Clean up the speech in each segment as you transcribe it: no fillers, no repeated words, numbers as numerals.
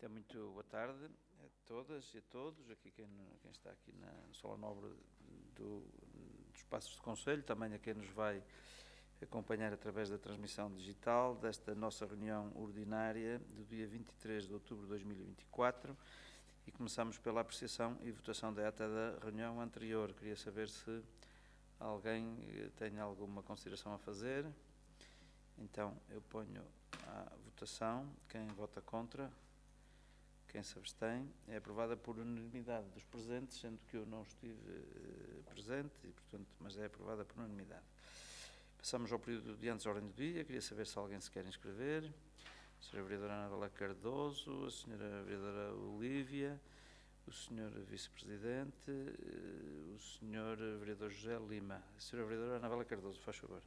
Então, muito boa tarde a todas e a todos, aqui quem está aqui no Salão Nobre dos Passos do Conselho, também a quem nos vai acompanhar através da transmissão digital desta nossa reunião ordinária do dia 23 de outubro de 2024 e começamos pela apreciação e votação da ata da reunião anterior. Queria saber se alguém tem alguma consideração a fazer. Então, eu ponho à votação. Quem vota contra? Quem se abstém? É aprovada por unanimidade dos presentes, sendo que eu não estive presente, e, portanto, mas é aprovada por unanimidade. Passamos ao período de antes da ordem do dia. Queria saber se alguém se quer inscrever. A Sra. Vereadora Anabela Cardoso, a Sra. Vereadora Olívia, o Sr. Vice-Presidente, o Sr. Vereador José Lima. A Sra. Vereadora Anabela Cardoso, faz favor.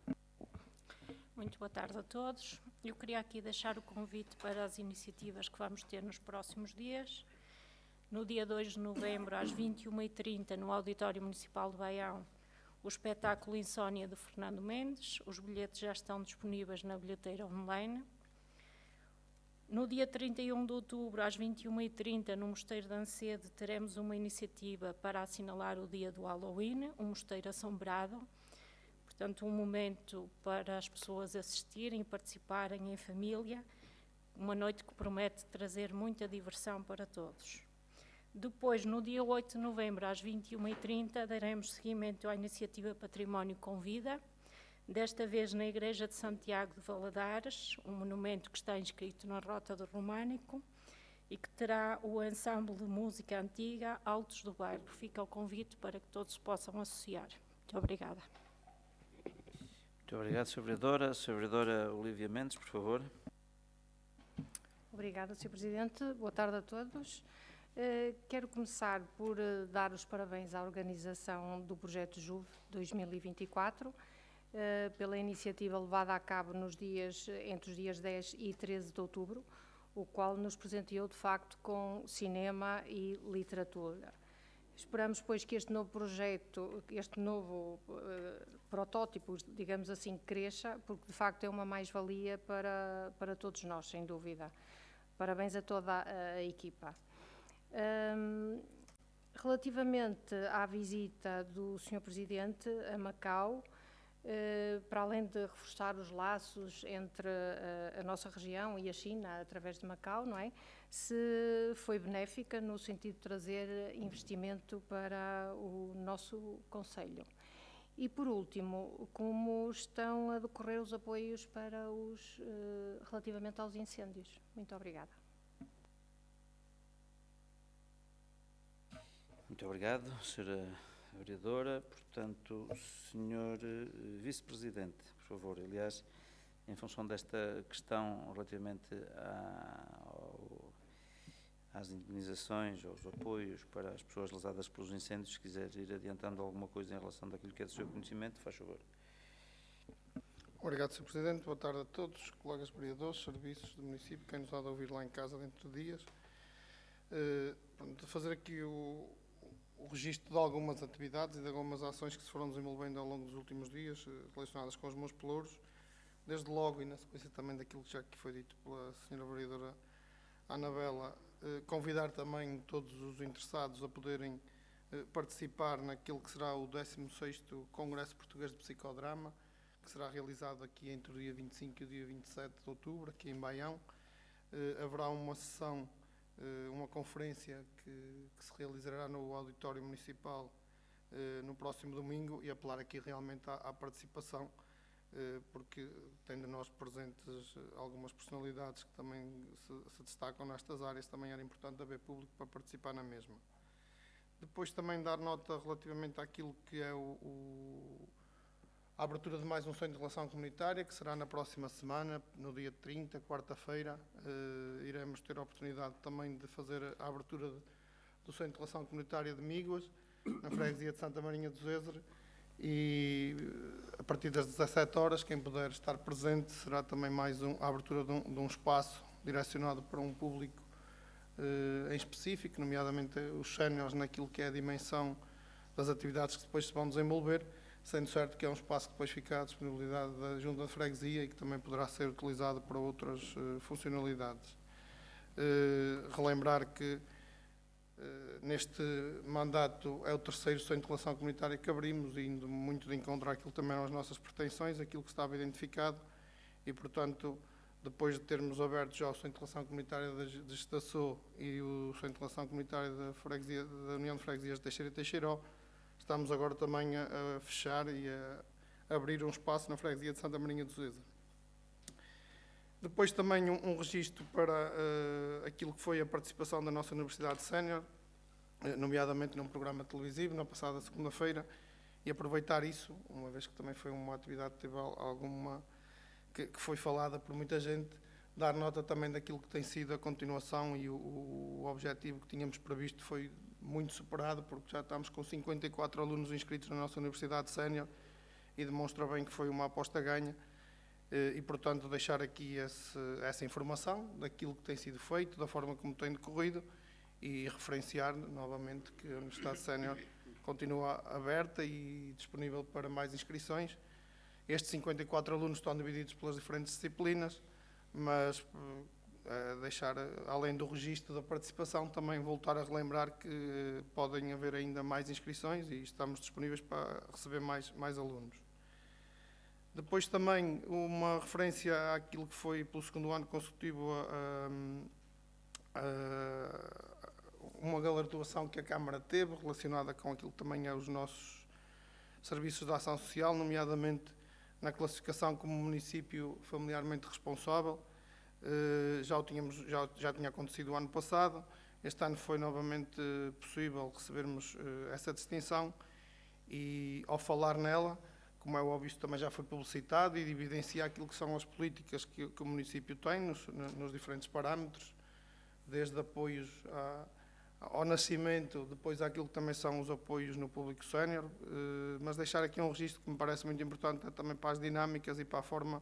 Muito boa tarde a todos. Eu queria aqui deixar o convite para as iniciativas que vamos ter nos próximos dias. No dia 2 de novembro, às 21h30, no Auditório Municipal de Baião, o espetáculo Insónia de Fernando Mendes. Os bilhetes já estão disponíveis na bilheteira online. No dia 31 de outubro, às 21h30, no Mosteiro de Ancede, teremos uma iniciativa para assinalar o dia do Halloween, um mosteiro assombrado. Portanto, um momento para as pessoas assistirem e participarem em família, uma noite que promete trazer muita diversão para todos. Depois, no dia 8 de novembro, às 21h30, daremos seguimento à iniciativa Património Convida, desta vez na Igreja de Santiago de Valadares, um monumento que está inscrito na Rota do Românico e que terá o ensemble de música antiga Altos do Bairro. Fica o convite para que todos se possam associar. Muito obrigada. Muito obrigado, Sra. Vereadora. A Sra. Vereadora Olívia Mendes, por favor. Obrigada, Sr. Presidente. Boa tarde a todos. Quero começar por dar os parabéns à organização do Projeto JUVE 2024, pela iniciativa levada a cabo entre os dias 10 e 13 de outubro, o qual nos presenteou, de facto, com cinema e literatura. Esperamos, pois, que este novo projeto, este novo protótipo, digamos assim, cresça, porque, de facto, é uma mais-valia para todos nós, sem dúvida. Parabéns a toda a equipa. Relativamente à visita do Sr. Presidente a Macau, para além de reforçar os laços entre a nossa região e a China através de Macau, não é? Se foi benéfica no sentido de trazer investimento para o nosso concelho. E por último, como estão a decorrer os apoios para relativamente aos incêndios? Muito obrigada. Muito obrigado, Sra. Vereadora. Portanto, Sr. Vice-Presidente, por favor. Aliás, em função desta questão relativamente às indemnizações, aos apoios para as pessoas lesadas pelos incêndios, se quiser ir adiantando alguma coisa em relação daquilo que é do seu conhecimento, faz favor. Obrigado, Sr. Presidente. Boa tarde a todos, colegas vereadores, serviços do município, quem nos há de ouvir lá em casa dentro de dias. Fazer aqui o registro de algumas atividades e de algumas ações que se foram desenvolvendo ao longo dos últimos dias relacionadas com os meus pelouros, desde logo e na sequência também daquilo que já aqui foi dito pela Sra. Vereadora Anabela, convidar também todos os interessados a poderem participar naquilo que será o 16º Congresso Português de Psicodrama, que será realizado aqui entre o dia 25 e o dia 27 de outubro, aqui em Baião. Haverá uma sessão, uma conferência que se realizará no Auditório Municipal no próximo domingo e apelar aqui realmente à participação, porque tendo nós presentes algumas personalidades que também se destacam nestas áreas, também era importante haver público para participar na mesma. Depois também dar nota relativamente àquilo que é a abertura de mais um Centro de Relação Comunitária, que será na próxima semana, no dia 30, quarta-feira. Iremos ter a oportunidade também de fazer a abertura do Centro de Relação Comunitária de Míguas, na freguesia de Santa Marinha do Zezer, e a partir das 17 horas, quem puder estar presente, será também mais a abertura de um espaço direcionado para um público em específico, nomeadamente os séniores, naquilo que é a dimensão das atividades que depois se vão desenvolver, sendo certo que é um espaço que depois fica à disponibilidade da Junta de Freguesia e que também poderá ser utilizado para outras funcionalidades. Relembrar que neste mandato é o terceiro sonho de relação comunitária que abrimos, indo muito de encontro àquilo que também eram as nossas pretensões, aquilo que estava identificado, e, portanto, depois de termos aberto já o sonho de relação comunitária de Estaçô e o sonho de relação comunitária da União de Freguesias de Teixeira e Teixeiró, estamos agora também a fechar e a abrir um espaço na freguesia de Santa Marinha de Zeza. Depois também um registro para aquilo que foi a participação da nossa Universidade Sénior, nomeadamente num programa televisivo, na passada segunda-feira, e aproveitar isso, uma vez que também foi uma atividade que teve alguma, que foi falada por muita gente, dar nota também daquilo que tem sido a continuação, e o objetivo que tínhamos previsto foi muito superado, porque já estamos com 54 alunos inscritos na nossa Universidade Sénior, e demonstra bem que foi uma aposta ganha. E, portanto, deixar aqui essa informação daquilo que tem sido feito, da forma como tem decorrido, e referenciar novamente que a Universidade Sénior continua aberta e disponível para mais inscrições. Estes 54 alunos estão divididos pelas diferentes disciplinas, mas deixar, além do registro da participação, também voltar a relembrar que podem haver ainda mais inscrições e estamos disponíveis para receber mais alunos. Depois também uma referência àquilo que foi pelo segundo ano consecutivo uma galardoação que a Câmara teve relacionada com aquilo que também é os nossos serviços de ação social, nomeadamente na classificação como município familiarmente responsável. Já tinha acontecido o ano passado, este ano foi novamente possível recebermos essa distinção, e ao falar nela, como é óbvio, isto também já foi publicitado, e evidencia aquilo que são as políticas que o município tem nos diferentes parâmetros, desde apoios ao nascimento, depois àquilo que também são os apoios no público sénior, mas deixar aqui um registro que me parece muito importante também para as dinâmicas e para a forma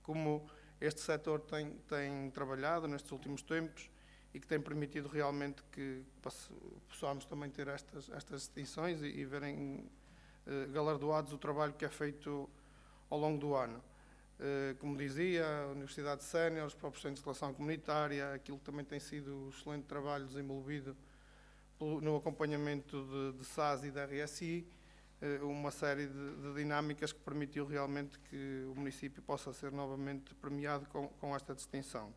como este setor tem trabalhado nestes últimos tempos, e que tem permitido realmente que possamos também ter estas distinções e verem galardoados o trabalho que é feito ao longo do ano. Como dizia, a Universidade Sénior, os próprios centros de relação comunitária, aquilo que também tem sido o excelente trabalho desenvolvido no acompanhamento de SAS e da RSI, uma série de dinâmicas que permitiu realmente que o município possa ser novamente premiado com esta distinção.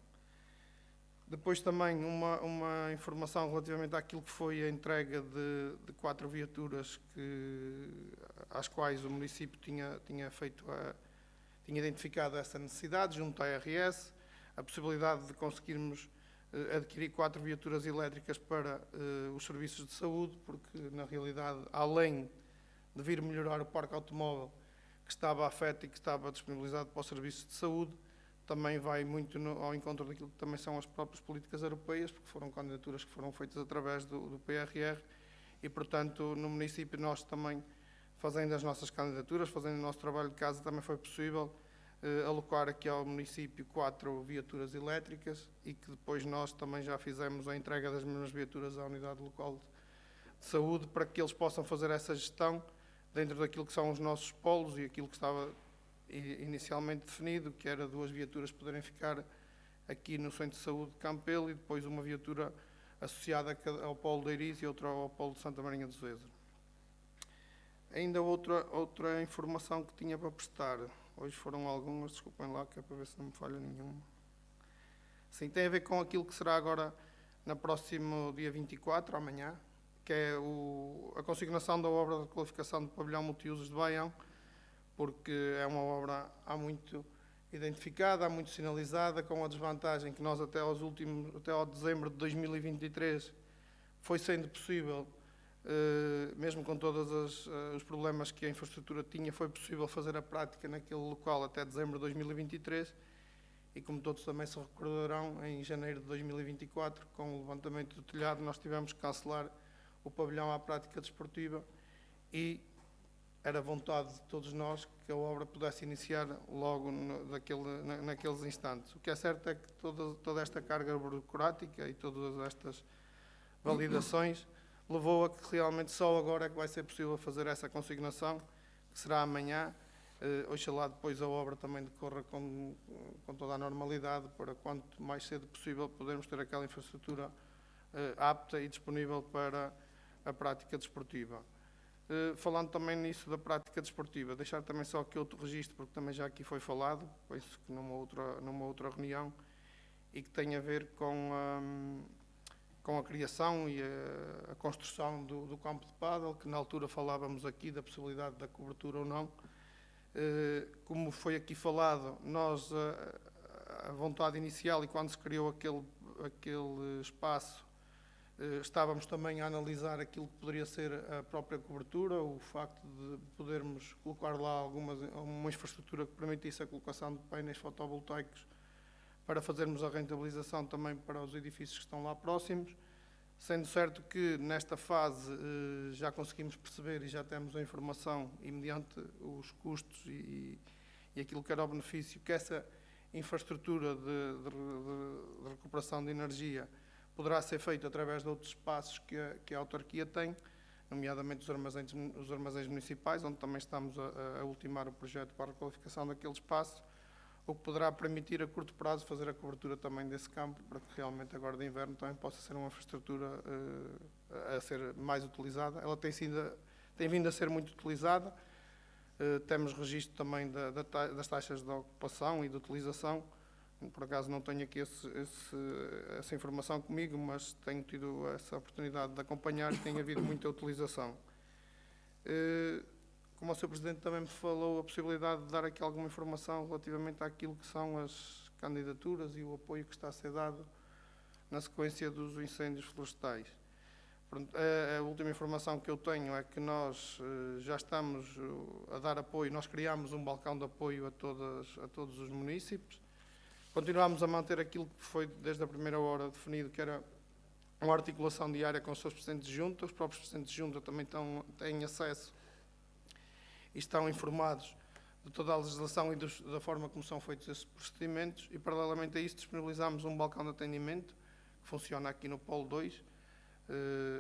Depois também uma informação relativamente àquilo que foi a entrega de 4 viaturas às quais o município tinha identificado essa necessidade junto à ARS, a possibilidade de conseguirmos adquirir 4 viaturas elétricas para os serviços de saúde, porque na realidade, além de vir melhorar o parque automóvel que estava afeto e que estava disponibilizado para os serviços de saúde, também vai muito ao encontro daquilo que também são as próprias políticas europeias, porque foram candidaturas que foram feitas através do PRR, e, portanto, no município nós também, fazendo as nossas candidaturas, fazendo o nosso trabalho de casa, também foi possível alocar aqui ao município 4 viaturas elétricas, e que depois nós também já fizemos a entrega das mesmas viaturas à unidade local de saúde, para que eles possam fazer essa gestão dentro daquilo que são os nossos polos e aquilo que estava inicialmente definido, que era 2 viaturas poderem ficar aqui no Centro de Saúde de Campelo, e depois uma viatura associada ao polo de Eiriz e outra ao polo de Santa Marinha de Zeza. Ainda outra informação que tinha para prestar, hoje foram algumas, desculpem lá, que é para ver se não me falha nenhuma. Sim, tem a ver com aquilo que será agora no próximo dia 24, amanhã, que é a consignação da obra de qualificação do pavilhão multiusos de Baião, porque é uma obra há muito identificada, há muito sinalizada, com a desvantagem que nós até ao dezembro de 2023 foi sendo possível, mesmo com todos os problemas que a infraestrutura tinha, foi possível fazer a prática naquele local até dezembro de 2023, e como todos também se recordarão, em janeiro de 2024, com o levantamento do telhado, nós tivemos que cancelar o pavilhão à prática desportiva, e era vontade de todos nós que a obra pudesse iniciar logo naqueles instantes. O que é certo é que toda esta carga burocrática e todas estas validações levou a que realmente só agora é que vai ser possível fazer essa consignação, que será amanhã, Oxalá depois a obra também decorra com toda a normalidade, para quanto mais cedo possível podermos ter aquela infraestrutura apta e disponível para a prática desportiva. Falando também nisso da prática desportiva, deixar também só aqui outro registro, porque também já aqui foi falado, penso que numa outra reunião, e que tem a ver com a criação e a construção do campo de pádel, que na altura falávamos aqui da possibilidade da cobertura ou não. Como foi aqui falado, nós, a vontade inicial e quando se criou aquele espaço, estávamos também a analisar aquilo que poderia ser a própria cobertura, o facto de podermos colocar lá uma infraestrutura que permitisse a colocação de painéis fotovoltaicos para fazermos a rentabilização também para os edifícios que estão lá próximos. Sendo certo que nesta fase já conseguimos perceber e já temos a informação, e mediante os custos e aquilo que era o benefício, que essa infraestrutura de recuperação de energia poderá ser feita através de outros espaços que a autarquia tem, nomeadamente os armazéns municipais, onde também estamos a ultimar o projeto para a requalificação daquele espaço, o que poderá permitir a curto prazo fazer a cobertura também desse campo, para que realmente agora de inverno também possa ser uma infraestrutura a ser mais utilizada. Ela tem vindo a ser muito utilizada, temos registro também das taxas de ocupação e de utilização. Por acaso não tenho aqui essa informação comigo, mas tenho tido essa oportunidade de acompanhar e tem havido muita utilização. Como o Sr. Presidente também me falou, a possibilidade de dar aqui alguma informação relativamente àquilo que são as candidaturas e o apoio que está a ser dado na sequência dos incêndios florestais. A última informação que eu tenho é que nós já estamos a dar apoio, nós criámos um balcão de apoio a todos os municípios. Continuamos a manter aquilo que foi desde a primeira hora definido, que era uma articulação diária com os seus presidentes de junta. Os próprios presidentes de junta também têm acesso e estão informados de toda a legislação e da forma como são feitos esses procedimentos, e paralelamente a isso disponibilizamos um balcão de atendimento que funciona aqui no Polo 2.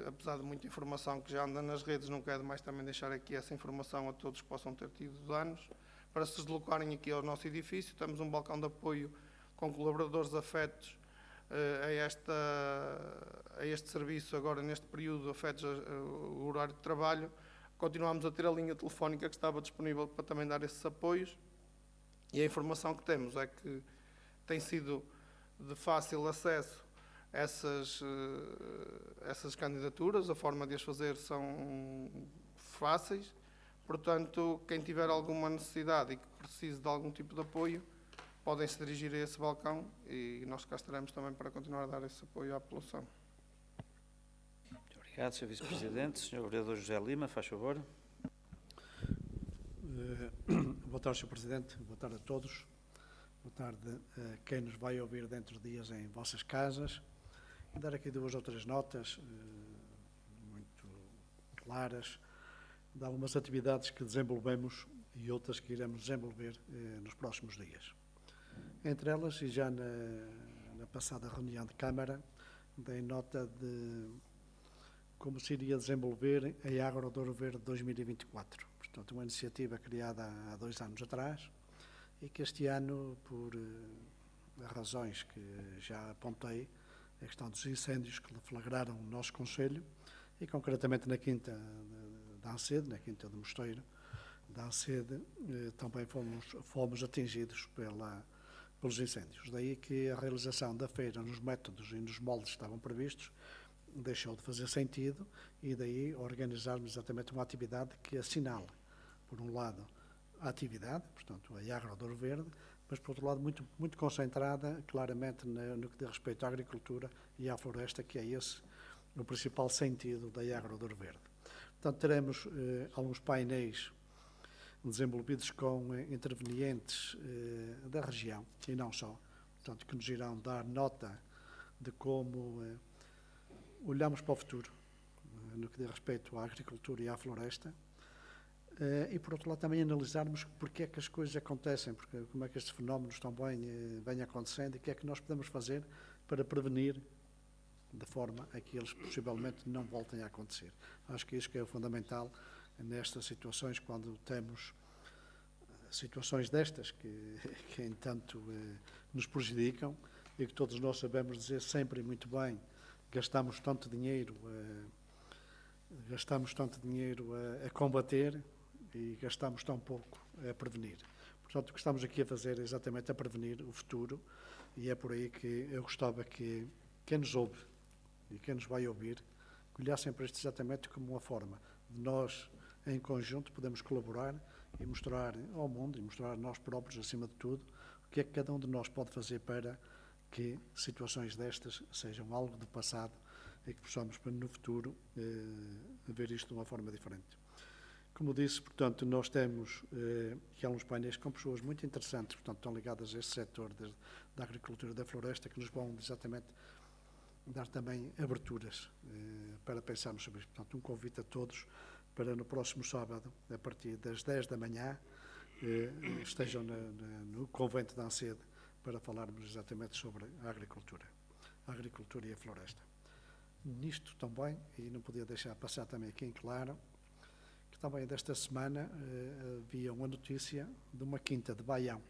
Apesar de muita informação que já anda nas redes, não quero mais também deixar aqui essa informação a todos que possam ter tido danos, para se deslocarem aqui ao nosso edifício. Temos um balcão de apoio com colaboradores afetos a este serviço agora neste período, afetos ao horário de trabalho. Continuamos a ter a linha telefónica que estava disponível para também dar esses apoios, e a informação que temos é que tem sido de fácil acesso essas candidaturas, a forma de as fazer são fáceis. Portanto, quem tiver alguma necessidade e que precise de algum tipo de apoio, podem se dirigir a esse balcão e nós cá estaremos também para continuar a dar esse apoio à população. Obrigado, Sr. Vice-Presidente. Sr. Vereador José Lima, faz favor. Boa tarde, Sr. Presidente. Boa tarde a todos. Boa tarde a quem nos vai ouvir dentro de dias em vossas casas. Vou dar aqui 2 ou 3 notas muito claras de algumas atividades que desenvolvemos e outras que iremos desenvolver nos próximos dias. Entre elas, e já na passada reunião de Câmara, dei nota de como se iria desenvolver a Agro do Ouro Verde 2024. Portanto, uma iniciativa criada há 2 anos atrás e que este ano, por razões que já apontei, a questão dos incêndios que deflagraram o nosso Conselho, e concretamente na Quinta de Ancede, na Quinta do Mosteiro de Ancede, também fomos atingidos pelos incêndios. Daí que a realização da feira nos métodos e nos moldes que estavam previstos deixou de fazer sentido, e daí organizarmos exatamente uma atividade que assinala, por um lado, a atividade, portanto, a Agro do Ouro Verde, mas, por outro lado, muito concentrada claramente no que diz respeito à agricultura e à floresta, que é esse o principal sentido da Agro do Ouro Verde. Portanto, teremos alguns painéis desenvolvidos com intervenientes da região, e não só, portanto, que nos irão dar nota de como olhamos para o futuro, no que diz respeito à agricultura e à floresta, e, por outro lado, também analisarmos porque é que as coisas acontecem, porque como é que estes fenómenos também vêm acontecendo e o que é que nós podemos fazer para prevenir de forma a que eles possivelmente não voltem a acontecer. Acho que isso que é o fundamental nestas situações, quando temos situações destas que entanto, nos prejudicam e que todos nós sabemos dizer sempre muito bem, gastamos tanto dinheiro a combater e gastamos tão pouco a prevenir. Portanto, o que estamos aqui a fazer é exatamente a prevenir o futuro, e é por aí que eu gostava que quem nos ouve e quem nos vai ouvir olhassem para isto exatamente como uma forma de nós, em conjunto, podemos colaborar e mostrar ao mundo, e mostrar a nós próprios, acima de tudo, o que é que cada um de nós pode fazer para que situações destas sejam algo do passado e que possamos, no futuro, ver isto de uma forma diferente. Como disse, portanto, nós temos aqui alguns painéis com pessoas muito interessantes, portanto, estão ligadas a este setor da agricultura e da floresta, que nos vão exatamente dar também aberturas para pensarmos sobre isto. Portanto, um convite a todos para no próximo sábado, a partir das 10 da manhã, estejam no Convento de Ancede para falarmos exatamente sobre a agricultura e a floresta. Nisto também, e não podia deixar passar também aqui em claro, que também desta semana havia uma notícia de uma quinta de Baião,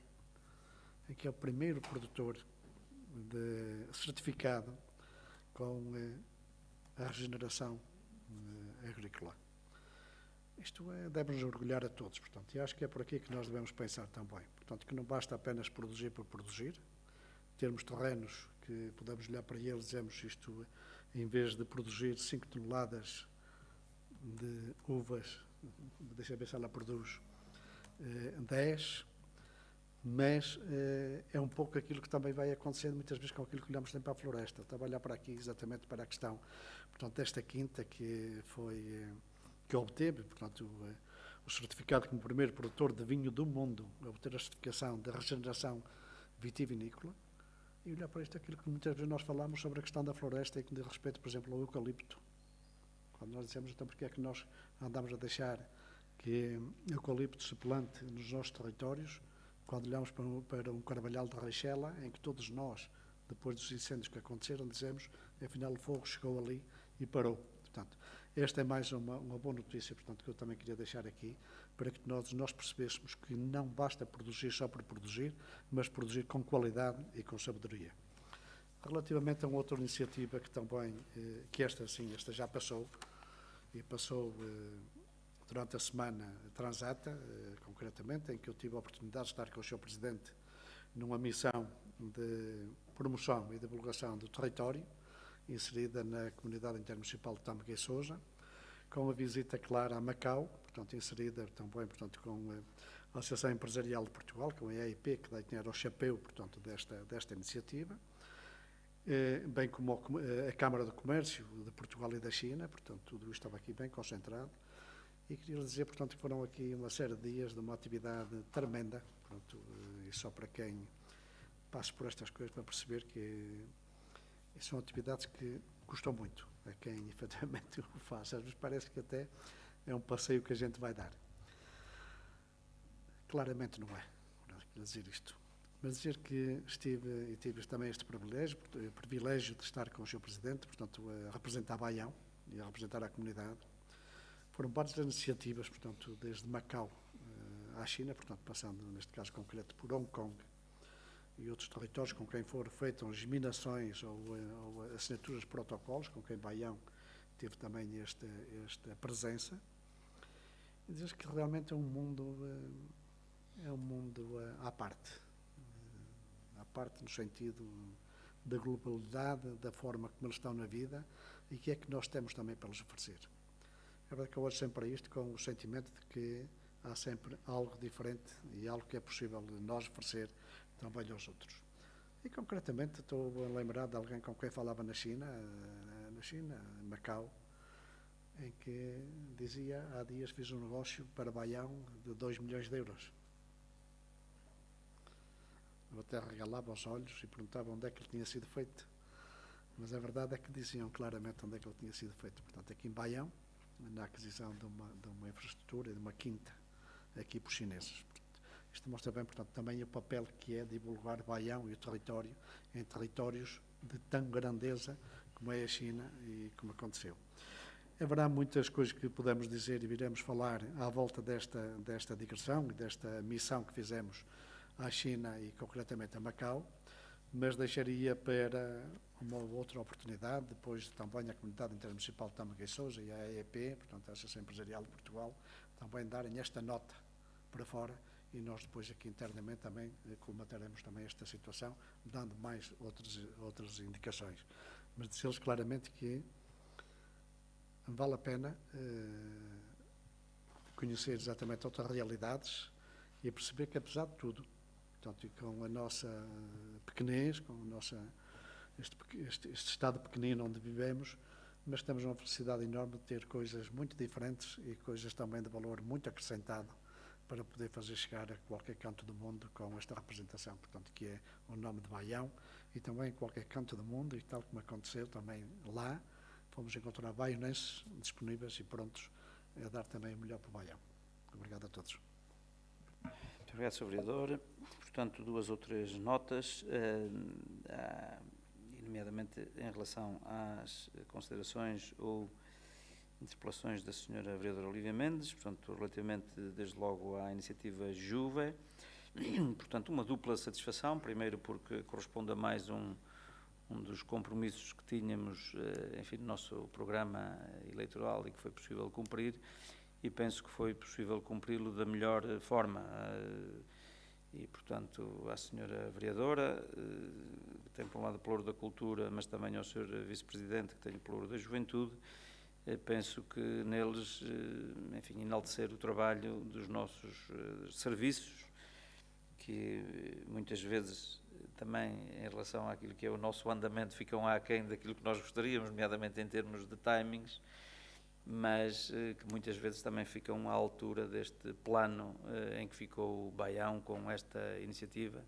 em que é o primeiro produtor certificado com a regeneração agrícola. Isto deve-nos orgulhar a todos, portanto, e acho que é por aqui que nós devemos pensar também. Portanto, que não basta apenas produzir por produzir, termos terrenos que podemos olhar para eles e dizemos isto, em vez de produzir 5 toneladas de uvas, deixa eu ver se ela produz 10, mas é um pouco aquilo que também vai acontecendo muitas vezes com aquilo que olhamos sempre para a floresta. Estava a olhar para aqui exatamente para a questão, portanto, desta quinta que obteve, portanto, o certificado como primeiro produtor de vinho do mundo, a obter a certificação da regeneração vitivinícola, e olhar para isto aquilo que muitas vezes nós falamos sobre a questão da floresta e que diz respeito, por exemplo, ao eucalipto. Quando nós dizemos, então, porque é que nós andamos a deixar que o eucalipto se plante nos nossos territórios, quando olhamos para um carvalhal de Reixela, em que todos nós, depois dos incêndios que aconteceram, dizemos, afinal o fogo chegou ali e parou. Portanto, esta é mais uma boa notícia, portanto, que eu também queria deixar aqui, para que nós percebêssemos que não basta produzir só por produzir, mas produzir com qualidade e com sabedoria. Relativamente a uma outra iniciativa que também, que esta já passou, e passou durante a semana transata, concretamente, em que eu tive a oportunidade de estar com o Sr. Presidente numa missão de promoção e divulgação do território, inserida na Comunidade Intermunicipal de Tâmega e Sousa, com uma visita clara a Macau, portanto, inserida também, portanto, com a Associação Empresarial de Portugal, com a EIP, que dá dinheiro ao chapéu, portanto, desta iniciativa, bem como a Câmara de Comércio de Portugal e da China, portanto, tudo isto estava aqui bem concentrado. E queria dizer, portanto, que foram aqui uma série de dias de uma atividade tremenda, portanto, e só para quem passe por estas coisas para perceber que são atividades que custam muito a quem efetivamente o faz. Às vezes parece que até é um passeio que a gente vai dar. Claramente não é, quero dizer isto. Mas dizer que tive também este privilégio de estar com o Sr. Presidente, portanto, a representar Baião e a representar a comunidade. Foram várias iniciativas, portanto, desde Macau à China, portanto, passando, neste caso concreto, por Hong Kong e outros territórios com quem foram feitas geminações ou assinaturas de protocolos, com quem Baião teve também esta presença. E dizer que realmente é um mundo à parte no sentido da globalidade, da forma como eles estão na vida e que é que nós temos também para lhes oferecer. É verdade que eu olho sempre a isto com o sentimento de que há sempre algo diferente e algo que é possível de nós oferecer também aos outros. E concretamente estou a lembrar de alguém com quem falava na China, em Macau, em que dizia, há dias fiz um negócio para Baião de 2 milhões de euros. Eu até regalava os olhos e perguntava onde é que ele tinha sido feito. Mas a verdade é que diziam claramente onde é que ele tinha sido feito. Portanto, aqui em Baião, na aquisição de uma infraestrutura e de uma quinta aqui por chineses. Isto mostra bem, portanto, também o papel que é divulgar Baião e o território em territórios de tão grandeza como é a China e como aconteceu. Haverá muitas coisas que podemos dizer e viremos falar à volta desta digressão e desta missão que fizemos à China e concretamente a Macau, mas deixaria para uma outra oportunidade, depois também a Comunidade Intermunicipal de Tâmega e Sousa e a AEP, portanto a Associação Empresarial de Portugal, também darem esta nota para fora e nós depois aqui internamente também colmataremos também esta situação, dando mais outras indicações. Mas dizer-lhes claramente que vale a pena conhecer exatamente outras realidades e perceber que, apesar de tudo, portanto, e com a nossa pequenez, com este estado pequenino onde vivemos, mas temos uma felicidade enorme de ter coisas muito diferentes e coisas também de valor muito acrescentado para poder fazer chegar a qualquer canto do mundo com esta representação, portanto, que é o nome de Baião, e também em qualquer canto do mundo, e tal como aconteceu também lá, fomos encontrar baionenses disponíveis e prontos a dar também o melhor para o Baião. Obrigado a todos. Muito obrigado, Sr. Vereador. Portanto, 2 ou 3 notas, nomeadamente em relação às considerações ou interpelações da Sra. Vereadora Olívia Mendes, portanto, relativamente, desde logo, à iniciativa Juve. Portanto, uma dupla satisfação, primeiro porque corresponde a mais um dos compromissos que tínhamos, enfim, no nosso programa eleitoral e que foi possível cumprir, e penso que foi possível cumpri-lo da melhor forma. E, portanto, à Sra. Vereadora, que tem por um lado o pelouro da cultura, mas também ao Sr. Vice-Presidente, que tem o pelouro da juventude, penso que neles, enfim, enaltecer o trabalho dos nossos serviços, que muitas vezes também em relação àquilo que é o nosso andamento ficam aquém daquilo que nós gostaríamos, nomeadamente em termos de timings, mas que muitas vezes também ficam à altura deste plano em que ficou o Baião com esta iniciativa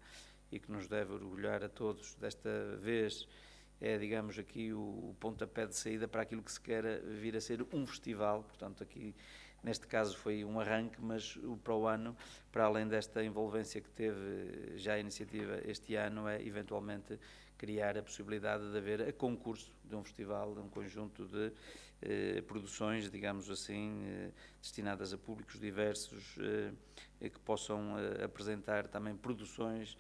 e que nos deve orgulhar a todos. Desta vez é, digamos, aqui o pontapé de saída para aquilo que se quer vir a ser um festival, portanto aqui neste caso foi um arranque, mas para o ano, para além desta envolvência que teve já a iniciativa este ano, é eventualmente criar a possibilidade de haver a concurso de um festival, de um conjunto de produções, digamos assim, destinadas a públicos diversos, que possam apresentar também produções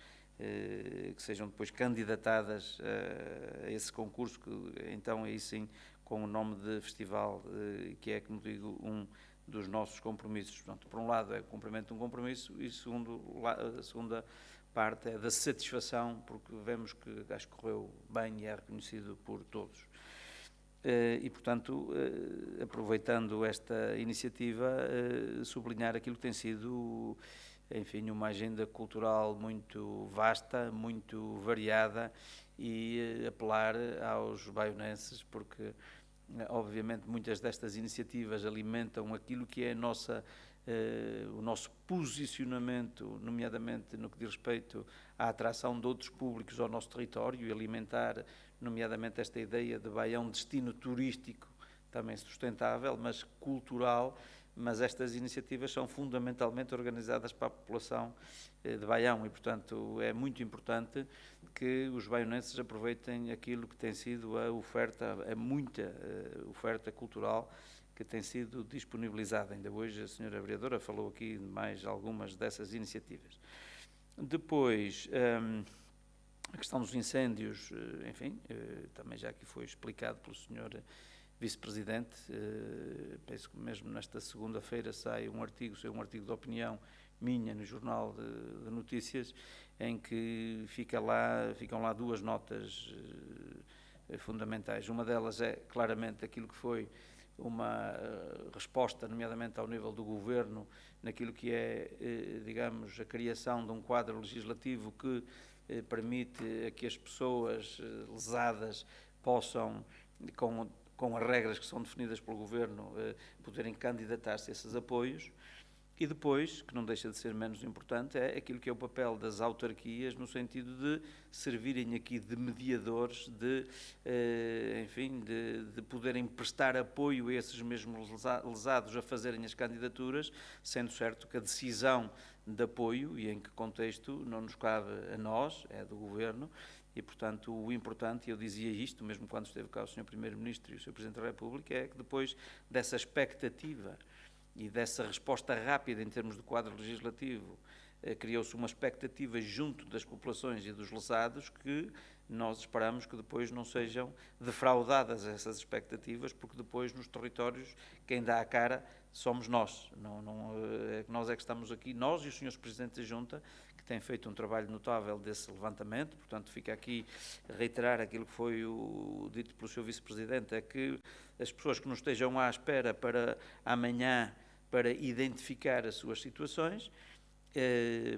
que sejam depois candidatadas a esse concurso, que então aí sim com o nome de festival, que é, como digo, um dos nossos compromissos. Portanto, por um lado é o cumprimento de um compromisso e a segunda parte é da satisfação, porque vemos que acho que correu bem e é reconhecido por todos. E, portanto, aproveitando esta iniciativa, sublinhar aquilo que tem sido, enfim, uma agenda cultural muito vasta, muito variada e apelar aos baionenses, porque, obviamente, muitas destas iniciativas alimentam aquilo que é o nosso posicionamento, nomeadamente no que diz respeito à atração de outros públicos ao nosso território e alimentar, nomeadamente, esta ideia de Baião destino turístico, também sustentável, mas cultural, mas estas iniciativas são fundamentalmente organizadas para a população de Baião e, portanto, é muito importante que os baionenses aproveitem aquilo que tem sido a oferta, muita oferta cultural que tem sido disponibilizada. Ainda hoje a Sra. Vereadora falou aqui de mais algumas dessas iniciativas. Depois, a questão dos incêndios, enfim, também já aqui foi explicado pelo Sr. Vice-Presidente, penso que mesmo nesta segunda-feira saiu um artigo de opinião minha no Jornal de Notícias, em que ficam lá 2 notas fundamentais. Uma delas é claramente aquilo que foi uma resposta, nomeadamente ao nível do Governo, naquilo que é, digamos, a criação de um quadro legislativo que permite que as pessoas lesadas possam, com as regras que são definidas pelo Governo, poderem candidatar-se a esses apoios. E depois, que não deixa de ser menos importante, é aquilo que é o papel das autarquias no sentido de servirem aqui de mediadores, enfim, de poderem prestar apoio a esses mesmos lesados a fazerem as candidaturas, sendo certo que a decisão de apoio, e em que contexto, não nos cabe a nós, é do Governo, e, portanto, o importante, e eu dizia isto mesmo quando esteve cá o Sr. Primeiro-Ministro e o Sr. Presidente da República, é que depois dessa expectativa e dessa resposta rápida em termos de quadro legislativo, criou-se uma expectativa junto das populações e dos lesados que nós esperamos que depois não sejam defraudadas essas expectativas, porque depois nos territórios quem dá a cara somos nós. Nós é que estamos aqui, nós e os senhores Presidentes da Junta, que têm feito um trabalho notável desse levantamento. Portanto, fica aqui a reiterar aquilo que foi dito pelo Sr. Vice-Presidente, é que as pessoas que nos estejam à espera para amanhã, para identificar as suas situações,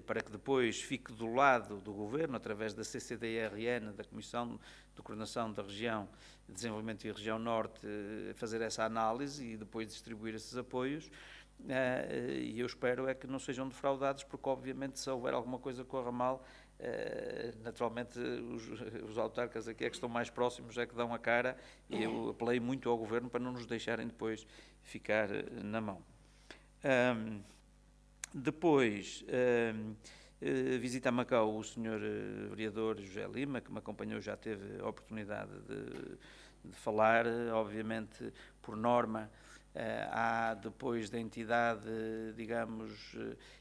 para que depois fique do lado do Governo, através da CCDRN, da Comissão de Coordenação da Região de Desenvolvimento e Região Norte, fazer essa análise e depois distribuir esses apoios. E eu espero é que não sejam defraudados, porque obviamente se houver alguma coisa que corra mal, naturalmente os autarcas aqui é que estão mais próximos, é que dão a cara, e eu apelei muito ao Governo para não nos deixarem depois ficar na mão. Depois, visita a Macau o Sr. Vereador José Lima, que me acompanhou, já teve a oportunidade de falar. Obviamente, por norma, há depois da entidade, digamos,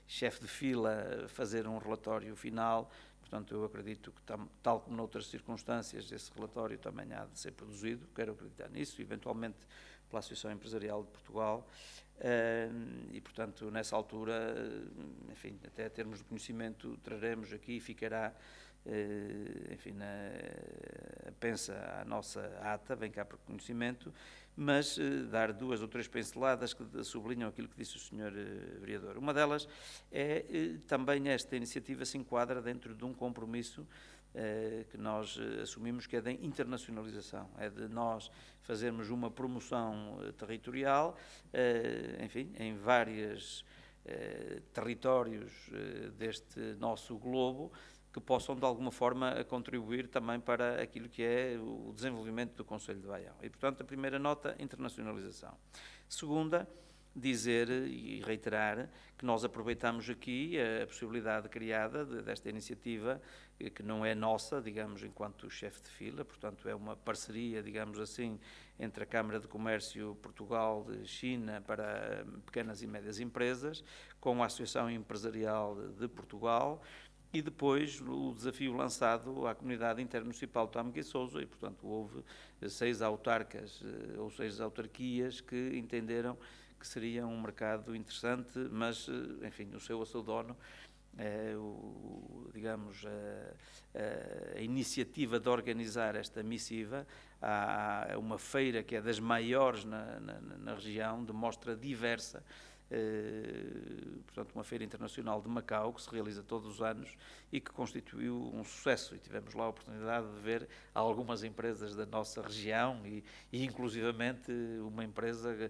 chefe de fila, fazer um relatório final. Portanto, eu acredito que, tal como noutras circunstâncias, esse relatório também há de ser produzido. Quero acreditar nisso, eventualmente pela Associação Empresarial de Portugal. E, portanto, nessa altura, enfim, até termos de conhecimento, traremos aqui e ficará, enfim, pensa a nossa ata, vem cá para conhecimento, mas dar 2 ou 3 pinceladas que sublinham aquilo que disse o Sr. Vereador. Uma delas é também esta iniciativa se enquadra dentro de um compromisso que nós assumimos, que é da internacionalização, é de nós fazermos uma promoção territorial, enfim, em vários territórios deste nosso globo, que possam de alguma forma contribuir também para aquilo que é o desenvolvimento do Concelho de Baião. E, portanto, a primeira nota, internacionalização. Segunda, dizer e reiterar que nós aproveitamos aqui a possibilidade criada desta iniciativa, que não é nossa, digamos, enquanto chefe de fila, portanto é uma parceria, digamos assim, entre a Câmara de Comércio Portugal de China para pequenas e médias empresas, com a Associação Empresarial de Portugal, e depois o desafio lançado à comunidade intermunicipal de Tâmega e Sousa, e portanto houve 6 autarcas ou 6 autarquias que entenderam que seria um mercado interessante, mas, enfim, o seu dono, digamos, a iniciativa de organizar esta missiva. Há uma feira que é das maiores na região, de mostra diversa, portanto, uma feira internacional de Macau, que se realiza todos os anos e que constituiu um sucesso, e tivemos lá a oportunidade de ver algumas empresas da nossa região e inclusivamente uma empresa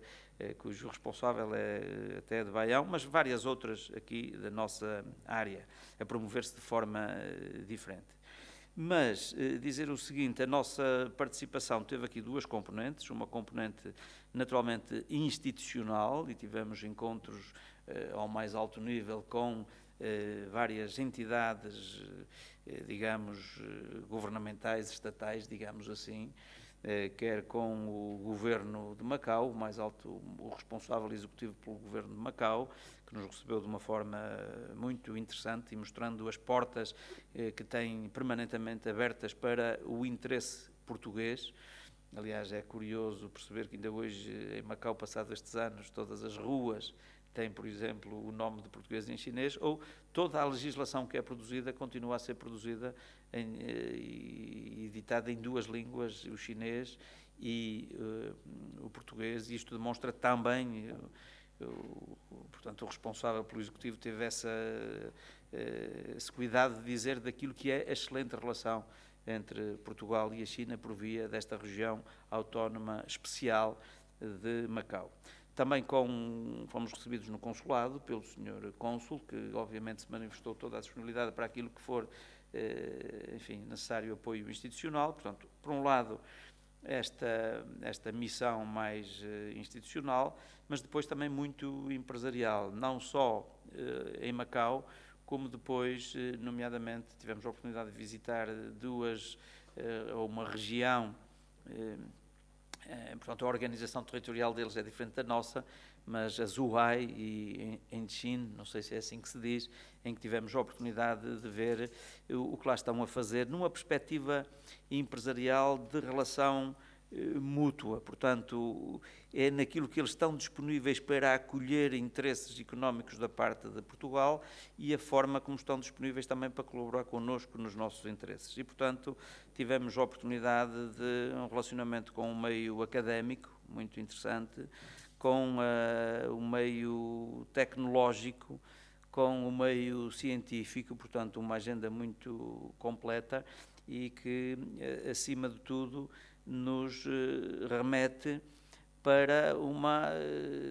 cujo responsável é até de Baião, mas várias outras aqui da nossa área, a promover-se de forma diferente. Mas dizer o seguinte, a nossa participação teve aqui 2 componentes, uma componente naturalmente institucional, e tivemos encontros ao mais alto nível com várias entidades, digamos, governamentais, estatais, digamos assim, quer com o Governo de Macau, o mais alto, o responsável executivo pelo Governo de Macau, que nos recebeu de uma forma muito interessante e mostrando as portas que tem permanentemente abertas para o interesse português. Aliás, é curioso perceber que ainda hoje, em Macau, passados estes anos, todas as ruas têm, por exemplo, o nome de português em chinês, ou toda a legislação que é produzida continua a ser produzida e editada em 2 línguas, o chinês e o português, e isto demonstra também, portanto, o responsável pelo Executivo teve esse cuidado de dizer daquilo que é a excelente relação entre Portugal e a China por via desta região autónoma especial de Macau. Também fomos recebidos no consulado pelo Sr. Cônsul, que obviamente se manifestou toda a disponibilidade para aquilo que for, enfim, necessário apoio institucional. Portanto, por um lado, esta missão mais institucional, mas depois também muito empresarial, não só em Macau, como depois, nomeadamente, tivemos a oportunidade de visitar uma região, portanto, a organização territorial deles é diferente da nossa, mas a Zhuhai e Enchin, não sei se é assim que se diz, em que tivemos a oportunidade de ver o que lá estão a fazer numa perspectiva empresarial de relação mútua, portanto, é naquilo que eles estão disponíveis para acolher interesses económicos da parte de Portugal e a forma como estão disponíveis também para colaborar connosco nos nossos interesses. E, portanto, tivemos a oportunidade de um relacionamento com o meio académico, muito interessante, com o meio tecnológico, com o meio científico, portanto, uma agenda muito completa e que, acima de tudo, nos remete para uma,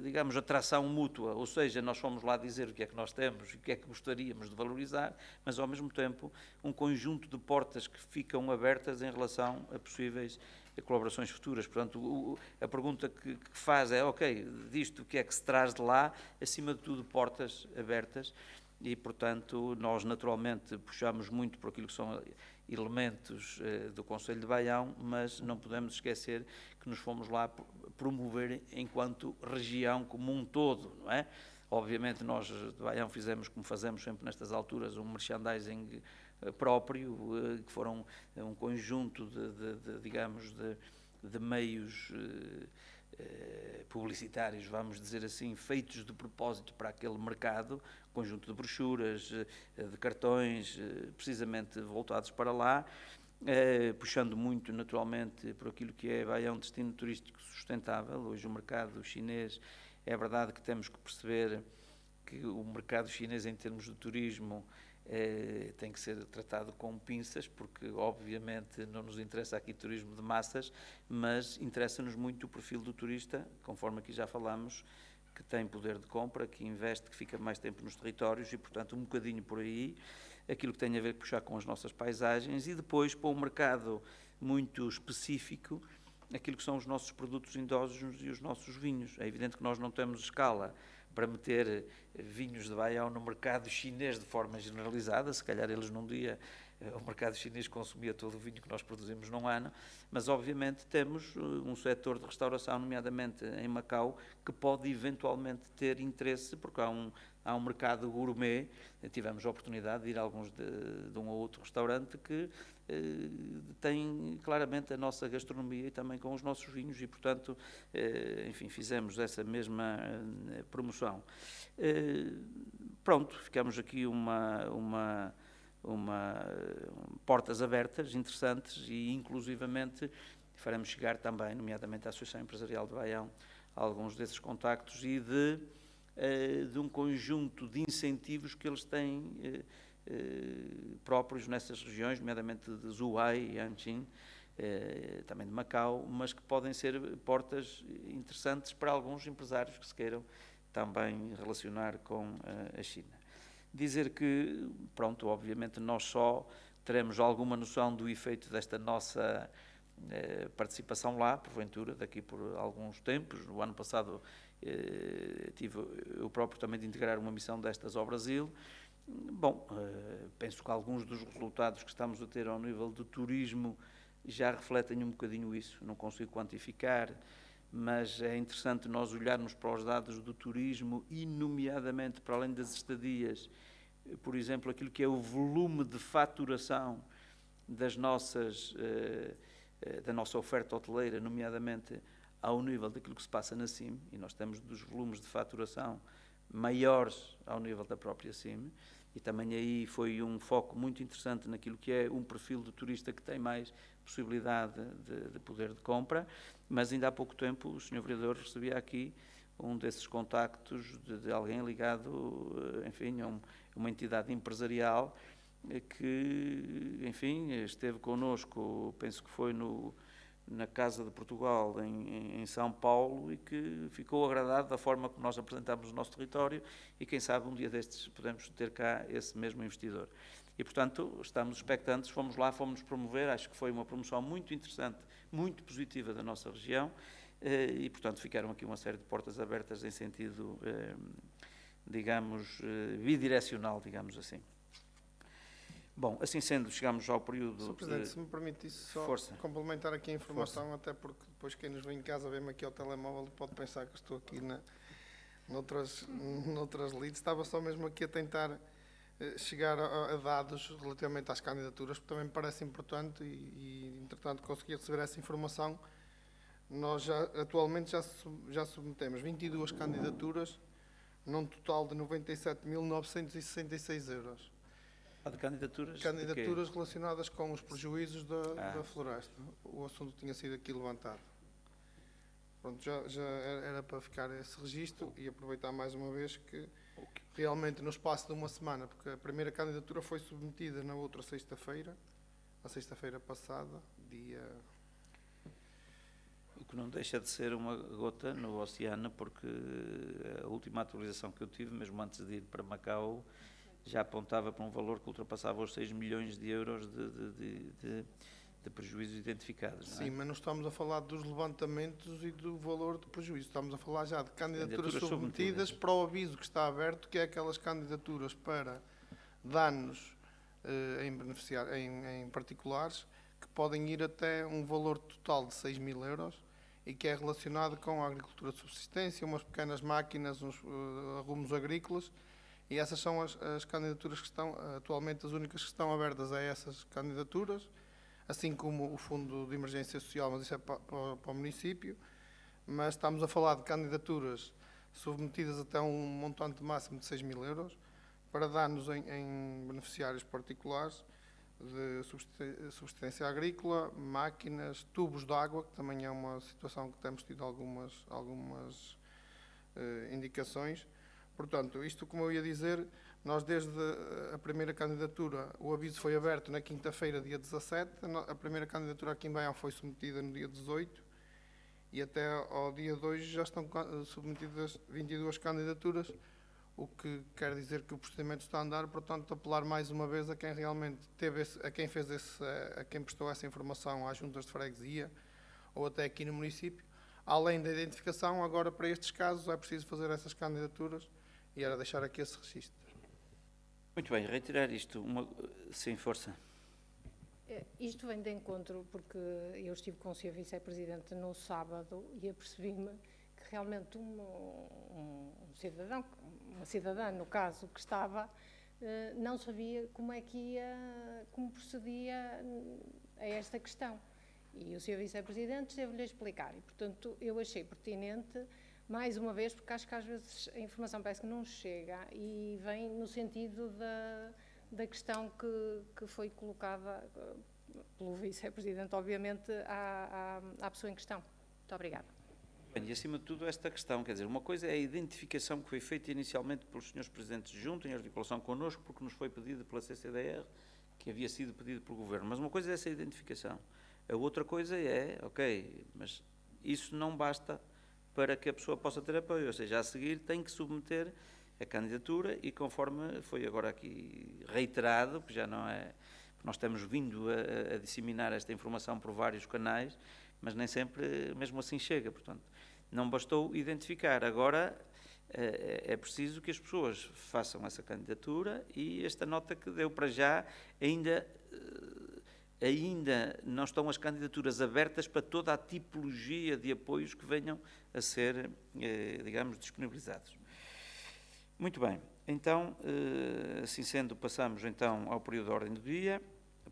digamos, atração mútua, ou seja, nós fomos lá dizer o que é que nós temos e o que é que gostaríamos de valorizar, mas ao mesmo tempo um conjunto de portas que ficam abertas em relação a possíveis colaborações futuras. Portanto, a pergunta que faz é, ok, disto o que é que se traz de lá, acima de tudo portas abertas e, portanto, nós naturalmente puxamos muito por aquilo que são elementos do Conselho de Baião, mas não podemos esquecer que nos fomos lá promover enquanto região como um todo, não é? Obviamente nós de Baião fizemos, como fazemos sempre nestas alturas, um merchandising próprio, que foram um conjunto digamos, de meios publicitários, vamos dizer assim, feitos de propósito para aquele mercado, conjunto de brochuras, de cartões, precisamente voltados para lá, puxando muito naturalmente por aquilo que é Baião um destino turístico sustentável. Hoje o mercado chinês, é verdade que temos que perceber que o mercado chinês em termos de turismo tem que ser tratado com pinças, porque obviamente não nos interessa aqui turismo de massas, mas interessa-nos muito o perfil do turista, conforme aqui já falámos, que tem poder de compra, que investe, que fica mais tempo nos territórios e, portanto, um bocadinho por aí, aquilo que tem a ver com puxar com as nossas paisagens e depois para um mercado muito específico, aquilo que são os nossos produtos endógenos e os nossos vinhos. É evidente que nós não temos escala para meter vinhos de Baião no mercado chinês de forma generalizada, se calhar eles num dia, o mercado chinês consumia todo o vinho que nós produzimos num ano, mas obviamente temos um setor de restauração, nomeadamente em Macau, que pode eventualmente ter interesse, porque há um mercado gourmet. Tivemos a oportunidade de ir a alguns de um ou outro restaurante que tem claramente a nossa gastronomia e também com os nossos vinhos e, portanto, enfim, fizemos essa mesma promoção. Pronto, ficamos aqui portas abertas, interessantes e, inclusivamente, faremos chegar também, nomeadamente à Associação Empresarial de Baião, alguns desses contactos e de um conjunto de incentivos que eles têm próprios nessas regiões, nomeadamente de Zhuhai e Anqing, também de Macau, mas que podem ser portas interessantes para alguns empresários que se queiram também relacionar com a China. Dizer que, pronto, obviamente nós só teremos alguma noção do efeito desta nossa participação lá, porventura, daqui por alguns tempos. No ano passado tive eu próprio também de integrar uma missão destas ao Brasil. Bom, penso que alguns dos resultados que estamos a ter ao nível do turismo já refletem um bocadinho isso, não consigo quantificar, mas é interessante nós olharmos para os dados do turismo e, nomeadamente, para além das estadias, por exemplo, aquilo que é o volume de faturação da nossa oferta hoteleira, nomeadamente ao nível daquilo que se passa na CIM, e nós temos dos volumes de faturação maiores ao nível da própria CIM, e também aí foi um foco muito interessante naquilo que é um perfil do turista que tem mais possibilidade de poder de compra, mas ainda há pouco tempo o Sr. Vereador recebia aqui um desses contactos de alguém ligado, enfim, a uma entidade empresarial que, enfim, esteve connosco, penso que foi na Casa de Portugal, em São Paulo, e que ficou agradado da forma como nós apresentámos o nosso território e, quem sabe, um dia destes podemos ter cá esse mesmo investidor. E, portanto, estamos expectantes, fomos lá, fomos promover, acho que foi uma promoção muito interessante, muito positiva da nossa região e, portanto, ficaram aqui uma série de portas abertas em sentido digamos, bidirecional, digamos assim. Bom, assim sendo, chegamos ao período... Sr. Presidente, se me permite só Força. complementar aqui a informação, até porque depois quem nos vem em casa vê-me aqui ao telemóvel e pode pensar que estou aqui noutras leads. Estava só mesmo aqui a tentar chegar a dados relativamente às candidaturas, porque também me parece importante e entretanto, consegui receber essa informação. Nós atualmente já submetemos 22 candidaturas, num total de 97.966 euros. De candidaturas? Candidaturas relacionadas com os prejuízos da floresta. O assunto tinha sido aqui levantado. Pronto, já era para ficar esse registro e aproveitar mais uma vez que realmente no espaço de uma semana, porque a primeira candidatura foi submetida na outra sexta-feira, a sexta-feira passada, dia... O que não deixa de ser uma gota no oceano, porque a última atualização que eu tive, mesmo antes de ir para Macau, já apontava para um valor que ultrapassava os 6 milhões de euros de prejuízos identificados. Não é? Sim, mas não estamos a falar dos levantamentos e do valor de prejuízo. Estamos a falar já de candidaturas submetidas para o aviso que está aberto, que é aquelas candidaturas para danos em particulares, que podem ir até um valor total de 6 mil euros e que é relacionado com a agricultura de subsistência, umas pequenas máquinas, uns arrumos agrícolas. E essas são as candidaturas que estão, atualmente, as únicas que estão abertas a essas candidaturas, assim como o Fundo de Emergência Social, mas isso é para o município. Mas estamos a falar de candidaturas submetidas até um montante máximo de 6 mil euros para danos em beneficiários particulares de subsistência agrícola, máquinas, tubos de água, que também é uma situação que temos tido algumas indicações. Portanto, isto, como eu ia dizer, nós desde a primeira candidatura, o aviso foi aberto na quinta-feira, dia 17, a primeira candidatura aqui em Baião foi submetida no dia 18 e até ao dia 2 já estão submetidas 22 candidaturas, o que quer dizer que o procedimento está a andar. Portanto, apelar mais uma vez a quem realmente a quem prestou essa informação às juntas de freguesia ou até aqui no município, além da identificação, agora para estes casos é preciso fazer essas candidaturas. E era deixar aqui esse registro. Muito bem, reiterar isto, sem força. Isto vem de encontro, porque eu estive com o Sr. Vice-Presidente no sábado e apercebi-me que realmente uma cidadã, no caso, que estava, não sabia como procedia a esta questão. E o Sr. Vice-Presidente esteve-lhe a explicar. E, portanto, eu achei pertinente, mais uma vez, porque acho que às vezes a informação parece que não chega e vem no sentido da questão que foi colocada pelo Vice-Presidente, obviamente, à pessoa em questão. Muito obrigada. E, acima de tudo, esta questão, quer dizer, uma coisa é a identificação que foi feita inicialmente pelos senhores Presidentes junto, em articulação connosco, porque nos foi pedido pela CCDR, que havia sido pedido pelo Governo. Mas uma coisa é essa identificação. A outra coisa é, ok, mas isso não basta para que a pessoa possa ter apoio, ou seja, a seguir tem que submeter a candidatura e conforme foi agora aqui reiterado, que já não é, nós temos vindo a disseminar esta informação por vários canais, mas nem sempre mesmo assim chega, portanto, não bastou identificar, agora é preciso que as pessoas façam essa candidatura e esta nota que deu para já ainda não estão as candidaturas abertas para toda a tipologia de apoios que venham a ser, digamos, disponibilizados. Muito bem, então, assim sendo, passamos então ao período de ordem do dia.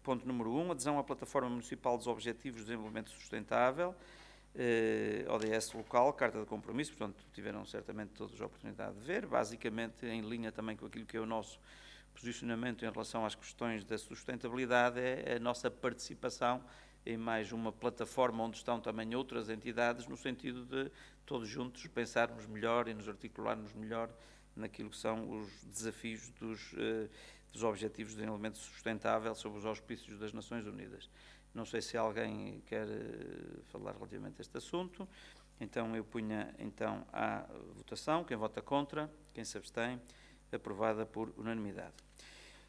Ponto número 1, adesão à Plataforma Municipal dos Objetivos de Desenvolvimento Sustentável, ODS local, carta de compromisso, portanto, tiveram certamente todos a oportunidade de ver, basicamente em linha também com aquilo que é o nosso posicionamento em relação às questões da sustentabilidade, é a nossa participação em mais uma plataforma onde estão também outras entidades, no sentido de todos juntos pensarmos melhor e nos articularmos melhor naquilo que são os desafios dos Objetivos de Desenvolvimento Sustentável sob os auspícios das Nações Unidas. Não sei se alguém quer falar relativamente a este assunto, então eu punha então à votação, quem vota contra, quem se abstém, aprovada por unanimidade.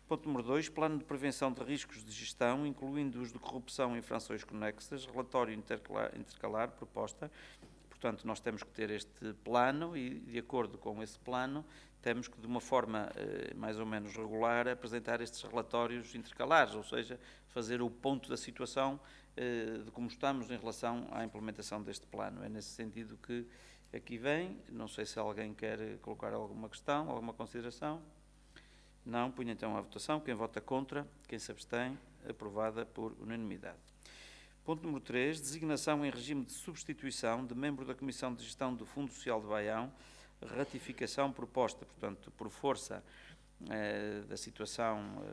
Ponto número 2, Plano de Prevenção de Riscos de Gestão, incluindo os de corrupção e infrações conexas, relatório intercalar, proposta por portanto, nós temos que ter este plano e, de acordo com esse plano, temos que, de uma forma mais ou menos regular, apresentar estes relatórios intercalares, ou seja, fazer o ponto da situação de como estamos em relação à implementação deste plano. É nesse sentido que aqui vem. Não sei se alguém quer colocar alguma questão, alguma consideração. Não, ponho então à votação. Quem vota contra, quem se abstém, aprovada por unanimidade. Ponto número 3, designação em regime de substituição de membro da Comissão de Gestão do Fundo Social de Baião, ratificação proposta, portanto, por força da situação,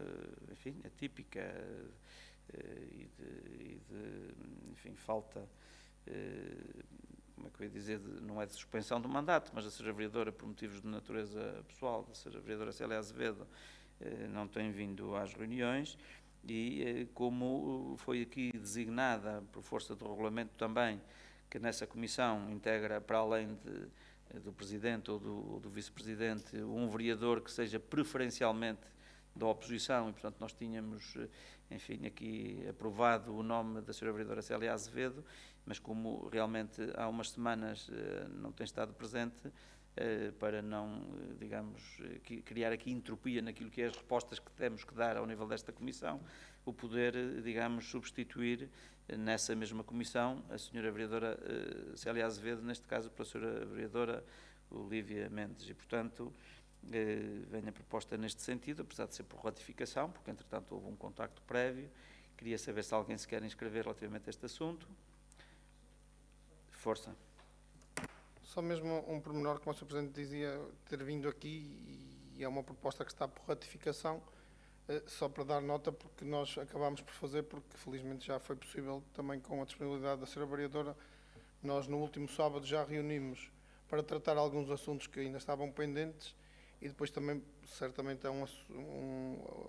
enfim, atípica enfim, falta, como é que eu ia dizer, não é de suspensão do mandato, mas a Sra. Vereadora, por motivos de natureza pessoal, a Sra. Vereadora Célia Azevedo não tem vindo às reuniões e como foi aqui designada por força do regulamento também, que nessa comissão integra, para além do Presidente ou do Vice-Presidente, um vereador que seja preferencialmente da oposição, e portanto nós tínhamos, enfim, aqui aprovado o nome da Sra. Vereadora Célia Azevedo, mas como realmente há umas semanas não tem estado presente, para não, digamos, criar aqui entropia naquilo que é as respostas que temos que dar ao nível desta comissão, o poder, digamos, substituir nessa mesma comissão a Sra. Vereadora Célia Azevedo, neste caso pela Sra. Vereadora Olívia Mendes, e portanto vem a proposta neste sentido, apesar de ser por ratificação, porque entretanto houve um contacto prévio. Queria saber se alguém se quer inscrever relativamente a este assunto. Força. Só mesmo um pormenor, como o Sr. Presidente dizia, ter vindo aqui, e é uma proposta que está por ratificação, só para dar nota, porque nós acabámos por fazer, porque felizmente já foi possível, também com a disponibilidade da Sra. Vereadora, nós no último sábado já reunimos para tratar alguns assuntos que ainda estavam pendentes, e depois também, certamente,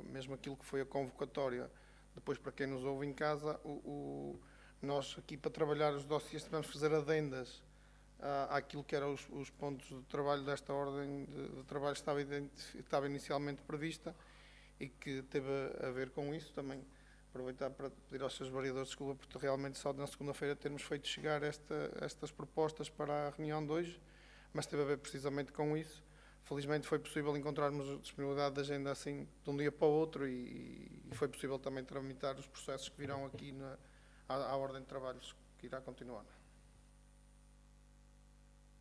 mesmo aquilo que foi a convocatória, depois para quem nos ouve em casa, nós aqui para trabalhar os dossiês tivemos que fazer adendas àquilo que eram os pontos de trabalho desta ordem de trabalho que estava inicialmente prevista e que teve a ver com isso. Também aproveitar para pedir aos seus vereadores desculpa por realmente só na segunda-feira termos feito chegar estas propostas para a reunião de hoje, mas teve a ver precisamente com isso. Felizmente foi possível encontrarmos disponibilidade de agenda assim de um dia para o outro e foi possível também tramitar os processos que virão aqui à ordem de trabalhos que irá continuar.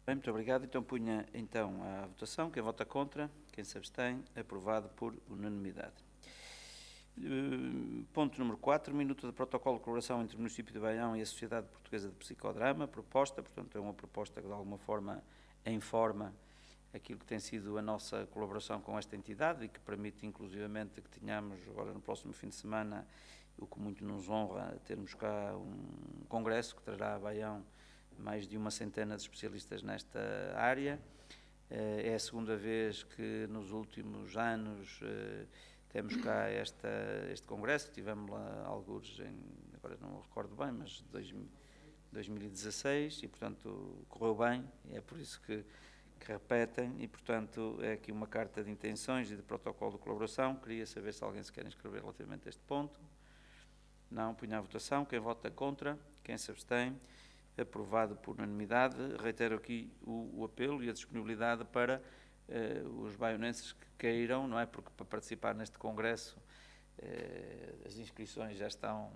Bem, muito obrigado. Então punha então à votação. Quem vota contra, quem se abstém, aprovado por unanimidade. Ponto número 4, minuto de protocolo de colaboração entre o município de Baião e a Sociedade Portuguesa de Psicodrama. Proposta, portanto é uma proposta que de alguma forma informa aquilo que tem sido a nossa colaboração com esta entidade e que permite inclusivamente que tenhamos agora no próximo fim de semana, o que muito nos honra, termos cá um congresso que trará a Baião mais de uma centena de especialistas nesta área. É a segunda vez que nos últimos anos temos cá este congresso. Tivemos lá alguns agora não me recordo bem, mas 2016 e portanto correu bem, e é por isso que repetem e portanto é aqui uma carta de intenções e de protocolo de colaboração. Queria saber se alguém se quer inscrever relativamente a este ponto. Não, ponho à votação. Quem vota contra, quem se abstém, aprovado por unanimidade. Reitero aqui o apelo e a disponibilidade para os baionenses que queiram, não é? Porque para participar neste congresso as inscrições já estão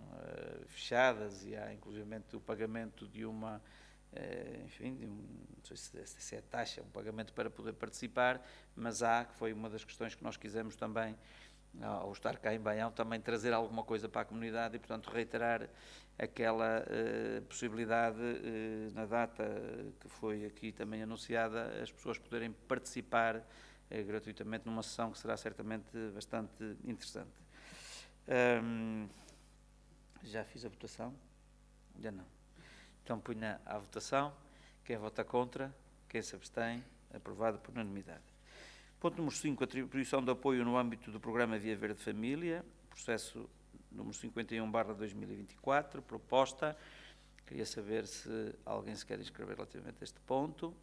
fechadas e há inclusivamente o pagamento de uma, enfim, não sei se é taxa, um pagamento para poder participar, mas que foi uma das questões que nós quisemos também, ao estar cá em Baião, também trazer alguma coisa para a comunidade e, portanto, reiterar aquela possibilidade na data que foi aqui também anunciada, as pessoas poderem participar gratuitamente numa sessão que será certamente bastante interessante. Já fiz a votação? Ainda não. Então punha à votação. Quem vota contra, quem se abstém, aprovado por unanimidade. Ponto número 5, atribuição de apoio no âmbito do programa Via Verde Família, processo número 51/2024, proposta. Queria saber se alguém se quer inscrever relativamente a este ponto.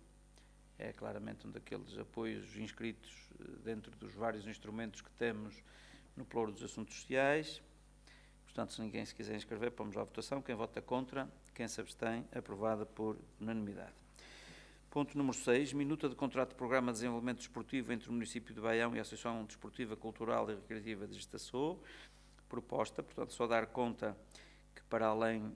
É claramente um daqueles apoios inscritos dentro dos vários instrumentos que temos no pluro dos assuntos sociais. Portanto, se ninguém se quiser inscrever, vamos à votação. Quem vota contra, quem se abstém, aprovada por unanimidade. Ponto número 6, minuta de contrato de programa de desenvolvimento desportivo entre o município de Baião e a Associação Desportiva, Cultural e Recreativa de Estaçô. Proposta, portanto, só dar conta que para além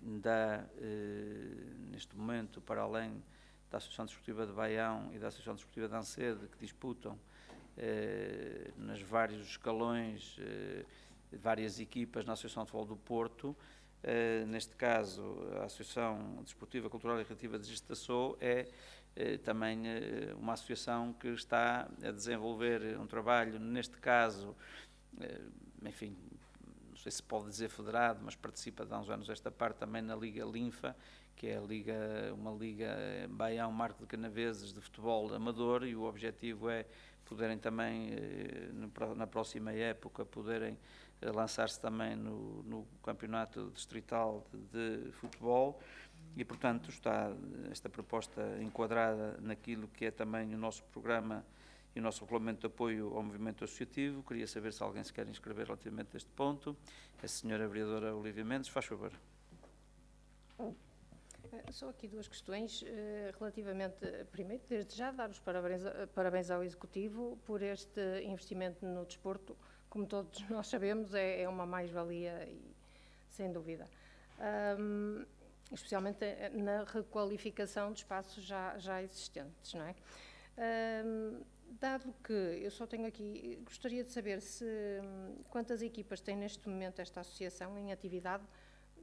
neste momento, para além da Associação Desportiva de Baião e da Associação Desportiva de Ancede, que disputam nos vários escalões, várias equipas na Associação de Futebol do Porto, neste caso a Associação Desportiva, Cultural e Recreativa de Estaçô é também uma associação que está a desenvolver um trabalho, neste caso, enfim, não sei se pode dizer federado, mas participa de há uns anos esta parte também na Liga Linfa, que é uma liga Baião Marco de Canaveses de futebol amador, e o objetivo é poderem também, na próxima época, poderem lançar-se também no campeonato distrital de futebol, e portanto está esta proposta enquadrada naquilo que é também o nosso programa e o nosso regulamento de apoio ao movimento associativo. Queria saber se alguém se quer inscrever relativamente a este ponto. A senhora vereadora Olívia Mendes, faz favor. Só aqui duas questões relativamente, primeiro, desde já dar os parabéns ao Executivo por este investimento no desporto. Como todos nós sabemos, é uma mais-valia, sem dúvida. Especialmente na requalificação de espaços já existentes, não é? Dado que eu só tenho aqui, gostaria de saber quantas equipas tem neste momento esta associação em atividade.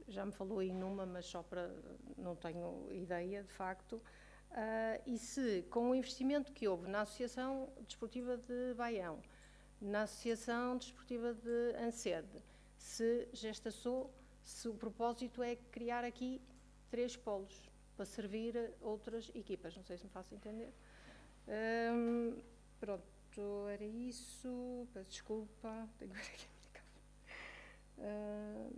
Já me falou em uma, mas só para, não tenho ideia, de facto. E se, com o investimento que houve na Associação Desportiva de Baião, na Associação Desportiva de Ancede, se gestaçou, se o propósito é criar aqui 3 polos para servir outras equipas. Não sei se me faço entender. Pronto, era isso. Peço desculpa. Tenho que ver aqui a minha cara.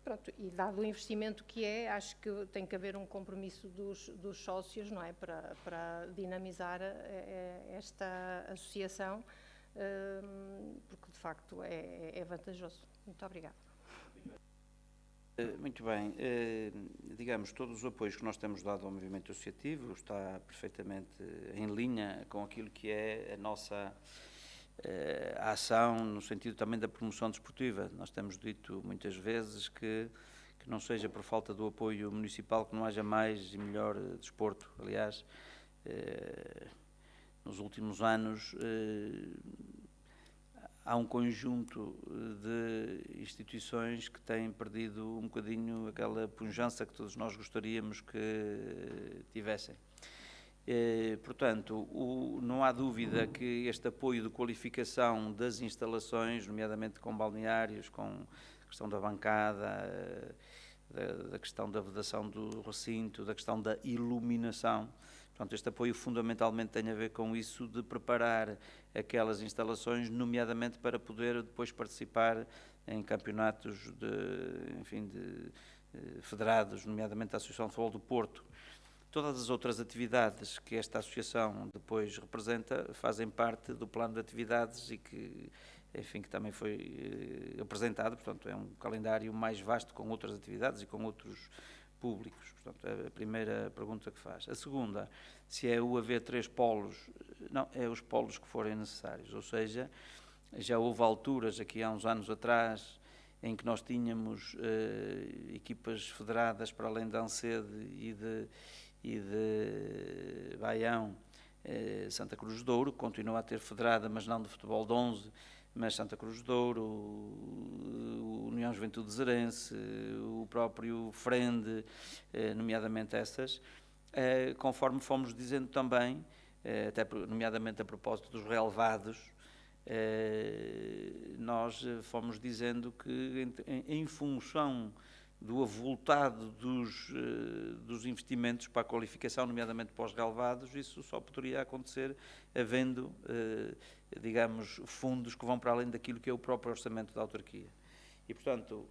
Pronto, e dado o investimento que acho que tem que haver um compromisso dos sócios, não é? Para dinamizar esta associação, porque de facto é vantajoso. Muito obrigada. Muito bem. Digamos, todos os apoios que nós temos dado ao movimento associativo está perfeitamente em linha com aquilo que é a nossa a ação no sentido também da promoção desportiva. Nós temos dito muitas vezes que não seja por falta do apoio municipal que não haja mais e melhor desporto. Aliás, nos últimos anos há um conjunto de instituições que têm perdido um bocadinho aquela pujança que todos nós gostaríamos que tivessem. Portanto, não há dúvida que este apoio de qualificação das instalações, nomeadamente com balneários, com a questão da bancada, da questão da vedação do recinto, da questão da iluminação, portanto, este apoio fundamentalmente tem a ver com isso, de preparar aquelas instalações, nomeadamente para poder depois participar em campeonatos federados, nomeadamente a Associação de Futebol do Porto. Todas as outras atividades que esta associação depois representa fazem parte do plano de atividades e que também foi apresentado, portanto é um calendário mais vasto com outras atividades e com outros públicos. Portanto, é a primeira pergunta que faz. A segunda, se é o haver 3 polos, não, é os polos que forem necessários, ou seja, já houve alturas aqui há uns anos atrás em que nós tínhamos equipas federadas para além da Ancede e de Baião, Santa Cruz de Douro, continua a ter federada, mas não de futebol de 11, mas Santa Cruz de Douro, União Juventude Zerense, o próprio Frende, nomeadamente essas, conforme fomos dizendo também, até nomeadamente a propósito dos relevados, nós fomos dizendo que em função do avultado dos investimentos para a qualificação, nomeadamente para os relevados, isso só poderia acontecer havendo, digamos, fundos que vão para além daquilo que é o próprio orçamento da autarquia. E, portanto,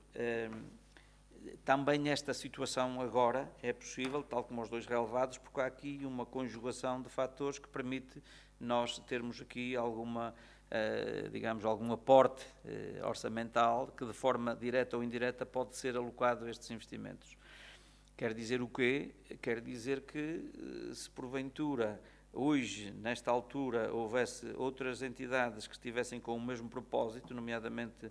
também esta situação agora é possível, tal como os 2 relevados, porque há aqui uma conjugação de fatores que permite nós termos aqui alguma, digamos, algum aporte orçamental que de forma direta ou indireta pode ser alocado a estes investimentos. Quer dizer o quê? Quer dizer que, se porventura, hoje, nesta altura, houvesse outras entidades que estivessem com o mesmo propósito, nomeadamente,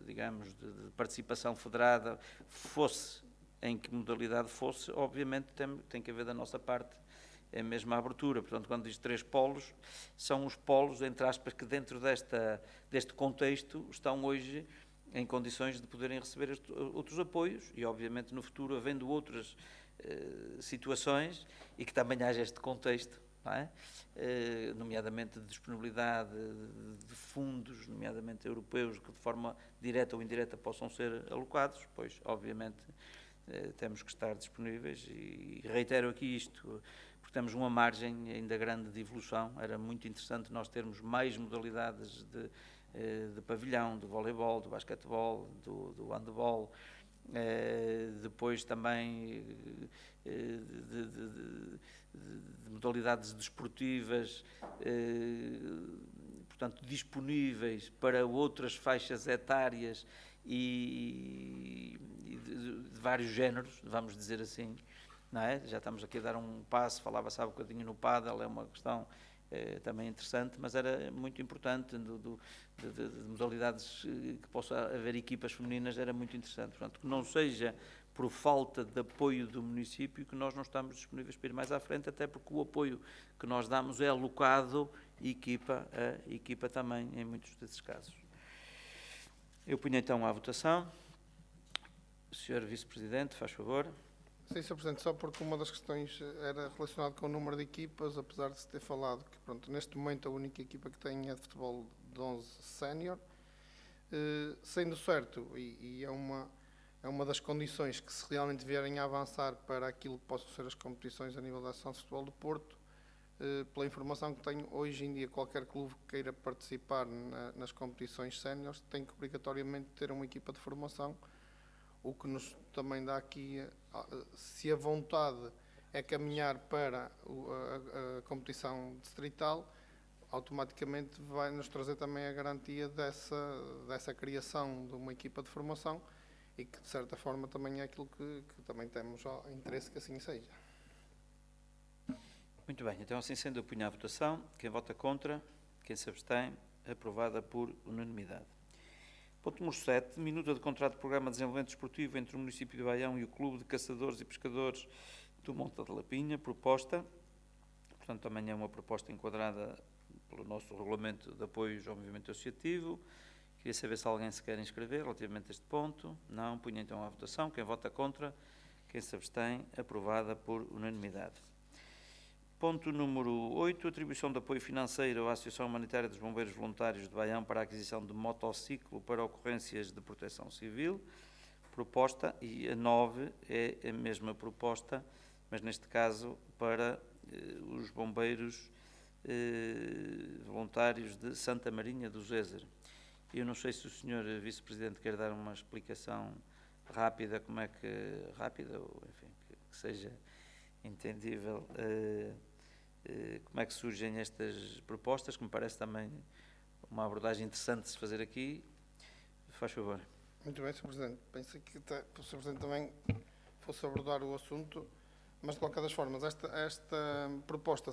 digamos, de participação federada, fosse em que modalidade fosse, obviamente tem que haver da nossa parte a mesma abertura. Portanto, quando diz 3 polos, são os polos, entre aspas, que dentro deste contexto estão hoje em condições de poderem receber outros apoios e, obviamente, no futuro, havendo outras situações e que também haja este contexto, não é? Nomeadamente de disponibilidade de fundos, nomeadamente europeus, que de forma direta ou indireta possam ser alocados, pois, obviamente, temos que estar disponíveis e reitero aqui isto, porque temos uma margem ainda grande de evolução. Era muito interessante nós termos mais modalidades de pavilhão, de voleibol, de basquetebol, do handebol, depois também de modalidades desportivas, portanto, disponíveis para outras faixas etárias e de vários géneros, vamos dizer assim, não é? Já estamos aqui a dar um passo, falava-se há um bocadinho no pádel, é uma questão também interessante, mas era muito importante, de modalidades que possa haver equipas femininas, era muito interessante. Portanto, que não seja por falta de apoio do município que nós não estamos disponíveis para ir mais à frente, até porque o apoio que nós damos é alocado e equipa também em muitos desses casos. Eu ponho então à votação. Sr. Vice-Presidente, faz favor. Sim, Sr. Presidente, só porque uma das questões era relacionada com o número de equipas, apesar de se ter falado que, pronto, neste momento a única equipa que tem é de futebol de 11 sénior, sendo certo, e é uma das condições que, se realmente vierem a avançar para aquilo que possam ser as competições a nível da Associação de Futebol do Porto, pela informação que tenho, hoje em dia qualquer clube que queira participar nas competições séniores tem que obrigatoriamente ter uma equipa de formação, o que nos também dá aqui, se a vontade é caminhar para a competição distrital, automaticamente vai nos trazer também a garantia dessa criação de uma equipa de formação e que, de certa forma, também é aquilo que também temos interesse que assim seja. Muito bem, então assim sendo, eu ponho à votação. Quem vota contra, quem se abstém, aprovada por unanimidade. Ponto número 7, minuta de contrato de programa de desenvolvimento desportivo entre o município de Baião e o Clube de Caçadores e Pescadores do Monte da Lapinha, proposta. Portanto, também é uma proposta enquadrada pelo nosso regulamento de apoio ao movimento associativo. Queria saber se alguém se quer inscrever relativamente a este ponto. Não, ponho então à votação. Quem vota contra, quem se abstém, aprovada por unanimidade. Ponto número 8, atribuição de apoio financeiro à Associação Humanitária dos Bombeiros Voluntários de Baião para a aquisição de motociclo para ocorrências de proteção civil. Proposta, e a 9 é a mesma proposta, mas neste caso para os bombeiros voluntários de Santa Marinha do Zézer. Eu não sei se o Sr. Vice-Presidente quer dar uma explicação rápida, ou enfim, que seja entendível, como é que surgem estas propostas, que me parece também uma abordagem interessante de se fazer aqui. Faz favor. Muito bem, Sr. Presidente. Pensei que o Sr. Presidente também fosse abordar o assunto, mas de qualquer das formas, esta proposta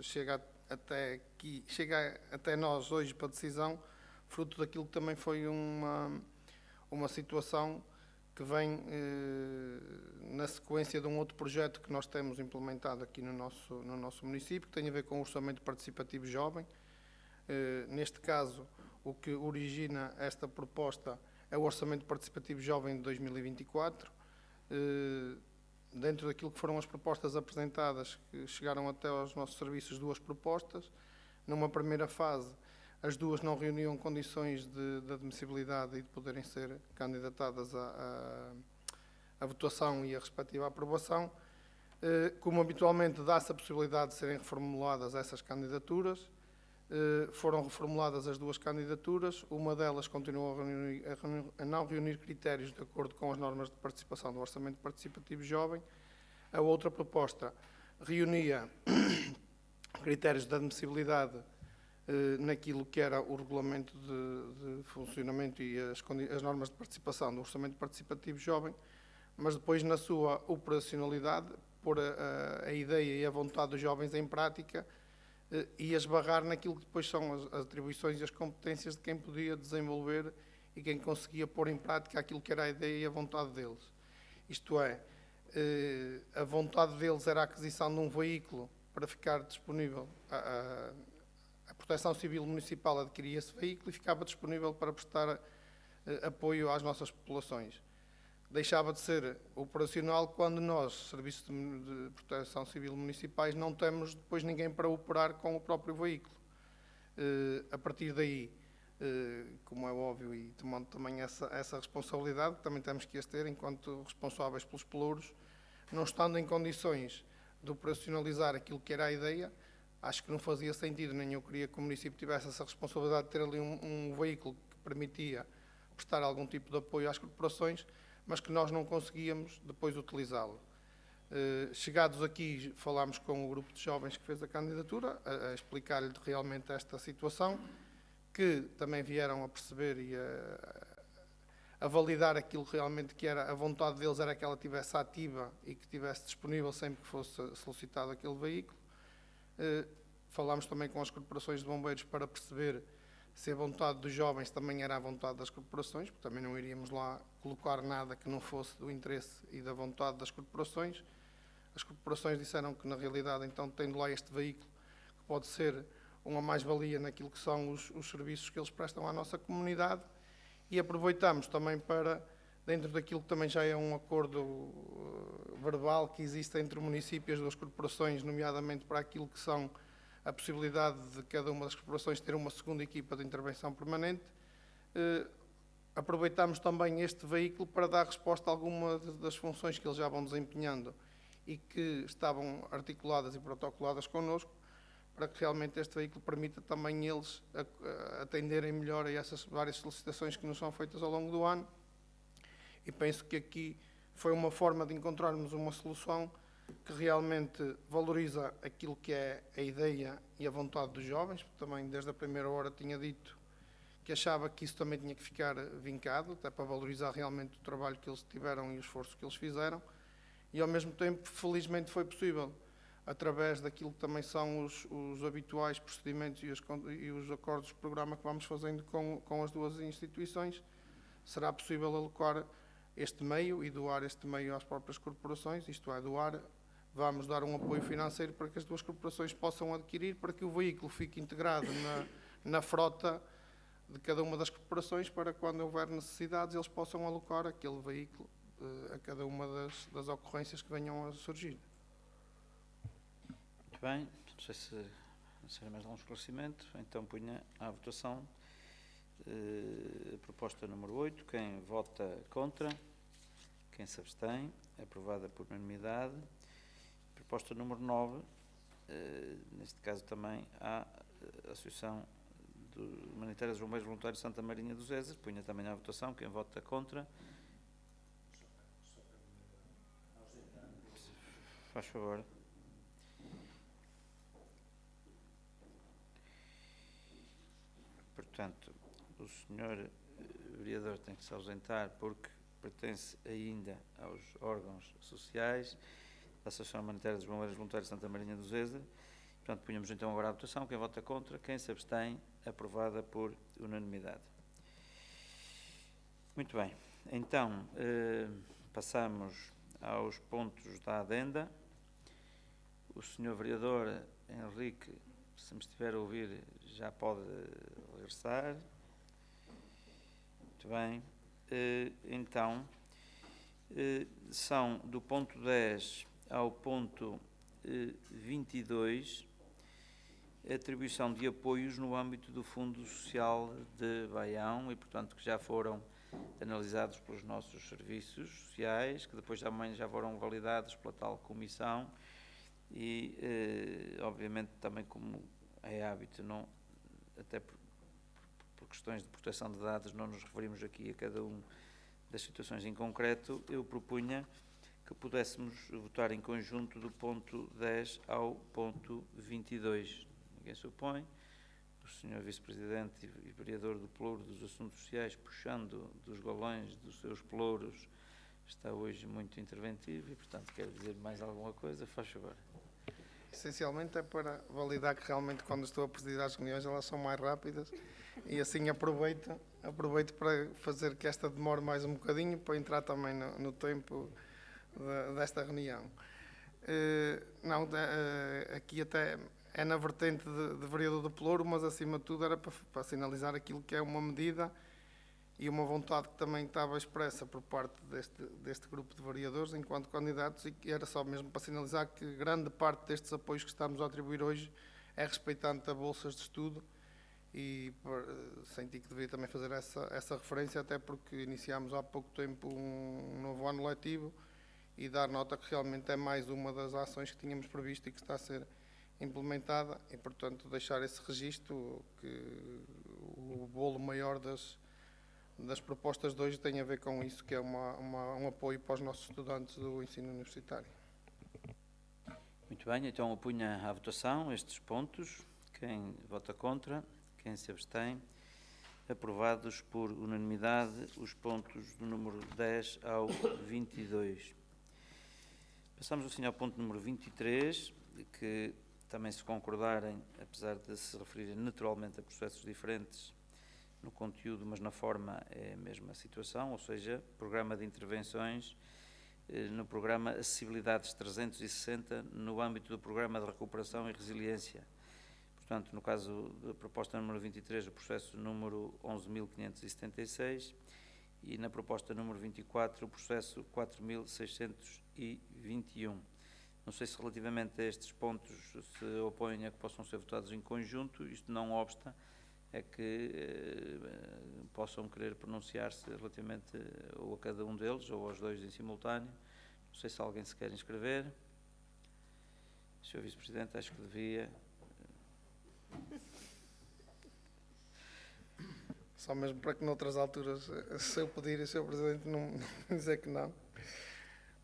chega até nós hoje para decisão, fruto daquilo que também foi uma situação que vem na sequência de um outro projeto que nós temos implementado aqui no nosso município, que tem a ver com o orçamento participativo jovem. Neste caso, o que origina esta proposta é o orçamento participativo jovem de 2024. Dentro daquilo que foram as propostas apresentadas, que chegaram até aos nossos serviços, 2 propostas. Numa primeira fase, as 2 não reuniam condições de admissibilidade e de poderem ser candidatadas à votação e à respectiva aprovação. Como habitualmente dá-se a possibilidade de serem reformuladas essas candidaturas, foram reformuladas as 2 candidaturas. Uma delas continuou a não reunir critérios de acordo com as normas de participação do Orçamento Participativo Jovem. A outra proposta reunia critérios de admissibilidade naquilo que era o regulamento de funcionamento e as normas de participação do Orçamento Participativo Jovem, mas depois na sua operacionalidade, pôr a ideia e a vontade dos jovens em prática e esbarrar naquilo que depois são as atribuições e as competências de quem podia desenvolver e quem conseguia pôr em prática aquilo que era a ideia e a vontade deles. Isto é, a vontade deles era a aquisição de um veículo para ficar disponível. A Proteção Civil Municipal adquiria esse veículo e ficava disponível para prestar apoio às nossas populações. Deixava de ser operacional quando nós, Serviços de Proteção Civil Municipais, não temos depois ninguém para operar com o próprio veículo. A partir daí, como é óbvio, e tomando também essa responsabilidade, que também temos que as ter enquanto responsáveis pelos pelouros, não estando em condições de operacionalizar aquilo que era a ideia, acho que não fazia sentido, nem eu queria que o município tivesse essa responsabilidade de ter ali um veículo que permitia prestar algum tipo de apoio às corporações, mas que nós não conseguíamos depois utilizá-lo. Chegados aqui, falámos com o grupo de jovens que fez a candidatura, a explicar-lhe realmente esta situação, que também vieram a perceber e a validar aquilo realmente que era a vontade deles, era que ela estivesse ativa e que estivesse disponível sempre que fosse solicitado aquele veículo. Falámos também com as corporações de bombeiros para perceber se a vontade dos jovens também era a vontade das corporações, porque também não iríamos lá colocar nada que não fosse do interesse e da vontade das corporações. As corporações disseram que, na realidade, então, tendo lá este veículo, que pode ser uma mais-valia naquilo que são os serviços que eles prestam à nossa comunidade, e aproveitamos também para, dentro daquilo que também já é um acordo verbal que existe entre o município e as duas corporações, nomeadamente para aquilo que são a possibilidade de cada uma das corporações ter uma segunda equipa de intervenção permanente, aproveitamos também este veículo para dar resposta a alguma das funções que eles já vão desempenhando e que estavam articuladas e protocoladas connosco, para que realmente este veículo permita também eles atenderem melhor a essas várias solicitações que nos são feitas ao longo do ano. E penso que aqui foi uma forma de encontrarmos uma solução que realmente valoriza aquilo que é a ideia e a vontade dos jovens, porque também desde a primeira hora tinha dito que achava que isso também tinha que ficar vincado, até para valorizar realmente o trabalho que eles tiveram e o esforço que eles fizeram, e ao mesmo tempo, felizmente, foi possível, através daquilo que também são os habituais procedimentos e os acordos de programa que vamos fazendo com as duas instituições, será possível alocar este meio e doar este meio às próprias corporações, isto é, vamos dar um apoio financeiro para que as duas corporações possam adquirir, para que o veículo fique integrado na frota de cada uma das corporações, para quando houver necessidades eles possam alocar aquele veículo a cada uma das ocorrências que venham a surgir. Muito bem, não sei se será mais algum esclarecimento, então punha à votação a proposta número 8, quem vota contra, quem se abstém, aprovada por unanimidade. Proposta número 9, neste caso também há a Associação Humanitária dos Bombeiros Voluntários de Santa Marinha dos Zézeres, punha também à votação, quem vota contra. Faz favor. Portanto, o senhor vereador tem que se ausentar porque pertence ainda aos órgãos sociais da Associação Humanitária dos Bombeiros Voluntários de Santa Marinha dos Zézeres. Portanto, punhamos então agora a votação. Quem vota contra, quem se abstém, aprovada por unanimidade. Muito bem. Então, passamos aos pontos da adenda. O senhor vereador Henrique, se me estiver a ouvir, já pode regressar. Muito bem. Então, são do ponto 10 ao ponto 22, a atribuição de apoios no âmbito do Fundo Social de Baião e, portanto, que já foram analisados pelos nossos serviços sociais, que depois também já foram validados pela tal comissão e, obviamente, também como é hábito, não, até por questões de proteção de dados, não nos referimos aqui a cada uma das situações em concreto, eu propunha que pudéssemos votar em conjunto do ponto 10 ao ponto 22. Ninguém se opõe. O Sr. Vice-Presidente e Vereador do Pelouro dos Assuntos Sociais, puxando dos galões dos seus pelouros está hoje muito interventivo e, portanto, quer dizer mais alguma coisa, faz favor. Essencialmente é para validar que realmente quando estou a presidir as reuniões elas são mais rápidas e assim aproveito para fazer que esta demore mais um bocadinho para entrar também no tempo desta reunião. Aqui até é na vertente de vereador do Pelouro, mas acima de tudo era para sinalizar aquilo que é uma medida e uma vontade que também estava expressa por parte deste grupo de vereadores enquanto candidatos, e que era só mesmo para sinalizar que grande parte destes apoios que estamos a atribuir hoje é respeitante a bolsas de estudo, e senti que devia também fazer essa referência, até porque iniciámos há pouco tempo um novo ano letivo, e dar nota que realmente é mais uma das ações que tínhamos previsto e que está a ser implementada, e portanto deixar esse registro que o bolo maior das propostas de hoje tem a ver com isso, que é um apoio para os nossos estudantes do ensino universitário. Muito bem, então eu ponho à votação estes pontos. Quem vota contra? Quem se abstém? Aprovados por unanimidade os pontos do número 10 ao 22. Passamos assim ao ponto número 23, que também, se concordarem, apesar de se referirem naturalmente a processos diferentes no conteúdo, mas na forma é a mesma situação, ou seja, programa de intervenções no programa Acessibilidades 360 no âmbito do programa de recuperação e resiliência. Portanto, no caso da proposta número 23, o processo número 11.576 e na proposta número 24, o processo 4.621. Não sei se relativamente a estes pontos se opõem a que possam ser votados em conjunto, isto não obsta é que possam querer pronunciar-se relativamente ou a cada um deles ou aos dois em simultâneo. Não sei se alguém se quer inscrever. Sr. Vice-Presidente, acho que devia. Só mesmo para que noutras alturas, se eu pedir e o Sr. Presidente não dizer que não.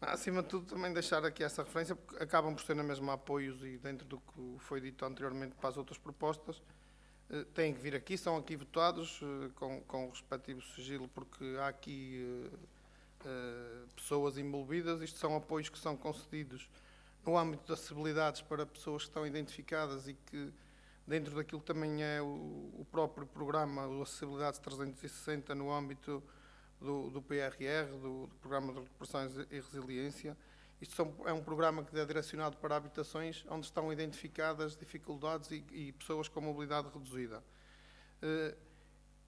Acima de tudo, também deixar aqui essa referência, porque acabam por ter na mesma apoios e dentro do que foi dito anteriormente para as outras propostas, têm que vir aqui, são aqui votados com o respectivo sigilo, porque há aqui pessoas envolvidas. Isto são apoios que são concedidos no âmbito das acessibilidades para pessoas que estão identificadas e que, dentro daquilo que também é o próprio programa, o Acessibilidades 360, no âmbito do PRR, do Programa de Recuperação e Resiliência. Isto é um programa que é direcionado para habitações onde estão identificadas dificuldades e pessoas com mobilidade reduzida.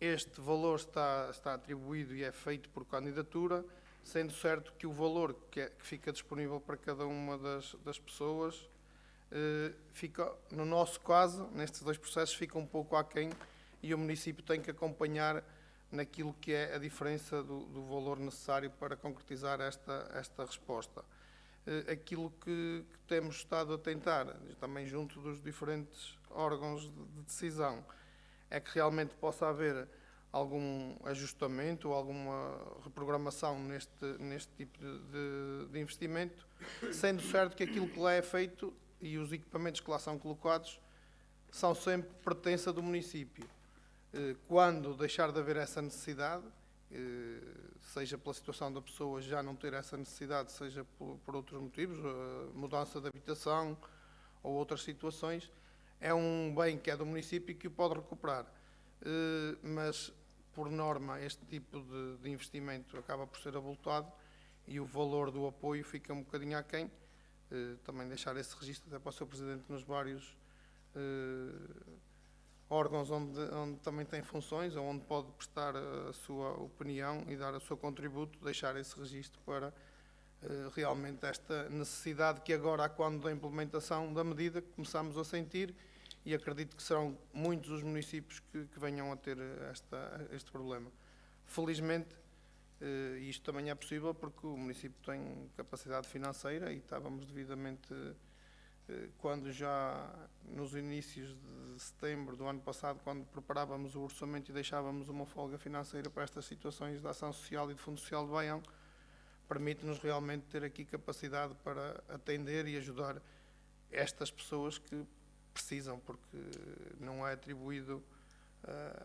Este valor está atribuído e é feito por candidatura, sendo certo que o valor que fica disponível para cada uma das pessoas fica, no nosso caso, nestes dois processos, fica um pouco aquém, e o município tem que acompanhar naquilo que é a diferença do valor necessário para concretizar esta resposta. Aquilo que temos estado a tentar, também junto dos diferentes órgãos de decisão, é que realmente possa haver algum ajustamento ou alguma reprogramação neste tipo de investimento, sendo certo que aquilo que lá é feito e os equipamentos que lá são colocados são sempre pertença do município. Quando deixar de haver essa necessidade, seja pela situação da pessoa já não ter essa necessidade, seja por outros motivos, mudança de habitação ou outras situações, é um bem que é do município e que o pode recuperar. Mas, por norma, este tipo de investimento acaba por ser avultado e o valor do apoio fica um bocadinho aquém. Também deixar esse registro até para o Sr. Presidente nos vários órgãos onde também tem funções, ou onde pode prestar a sua opinião e dar o seu contributo, deixar esse registro para realmente esta necessidade que agora, quando da implementação da medida, começamos a sentir, e acredito que serão muitos os municípios que venham a ter este problema. Felizmente, isto também é possível porque o município tem capacidade financeira e estávamos devidamente, quando já nos inícios de setembro do ano passado, quando preparávamos o orçamento e deixávamos uma folga financeira para estas situações da ação social e do Fundo Social de Baião, permite-nos realmente ter aqui capacidade para atender e ajudar estas pessoas que precisam, porque não é atribuído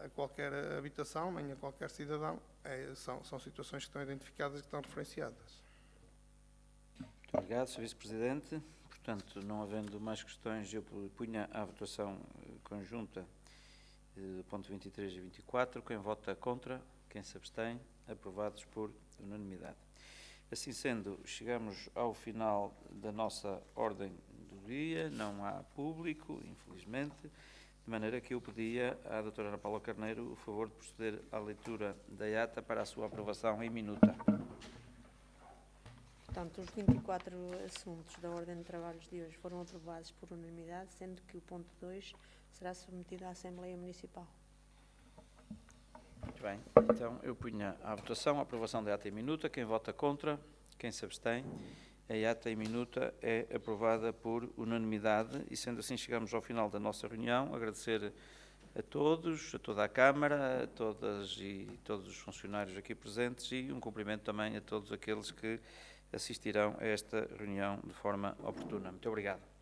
a qualquer habitação, nem a qualquer cidadão. São situações que estão identificadas e que estão referenciadas. Muito obrigado, Sr. Vice-Presidente. Portanto, não havendo mais questões, eu punha à votação conjunta do ponto 23 e 24. Quem vota contra, quem se abstém, aprovados por unanimidade. Assim sendo, chegamos ao final da nossa ordem do dia, não há público, infelizmente, de maneira que eu pedia à doutora Ana Paula Carneiro o favor de proceder à leitura da ata para a sua aprovação em minuta. Portanto, os 24 assuntos da ordem de trabalhos de hoje foram aprovados por unanimidade, sendo que o ponto 2 será submetido à Assembleia Municipal. Muito bem, então eu punha à votação a aprovação da ata em minuta. Quem vota contra, quem se abstém, a ata em minuta é aprovada por unanimidade e, sendo assim, chegamos ao final da nossa reunião. Agradecer a todos, a toda a Câmara, a todas e todos os funcionários aqui presentes e um cumprimento também a todos aqueles que assistirão a esta reunião de forma oportuna. Muito obrigado.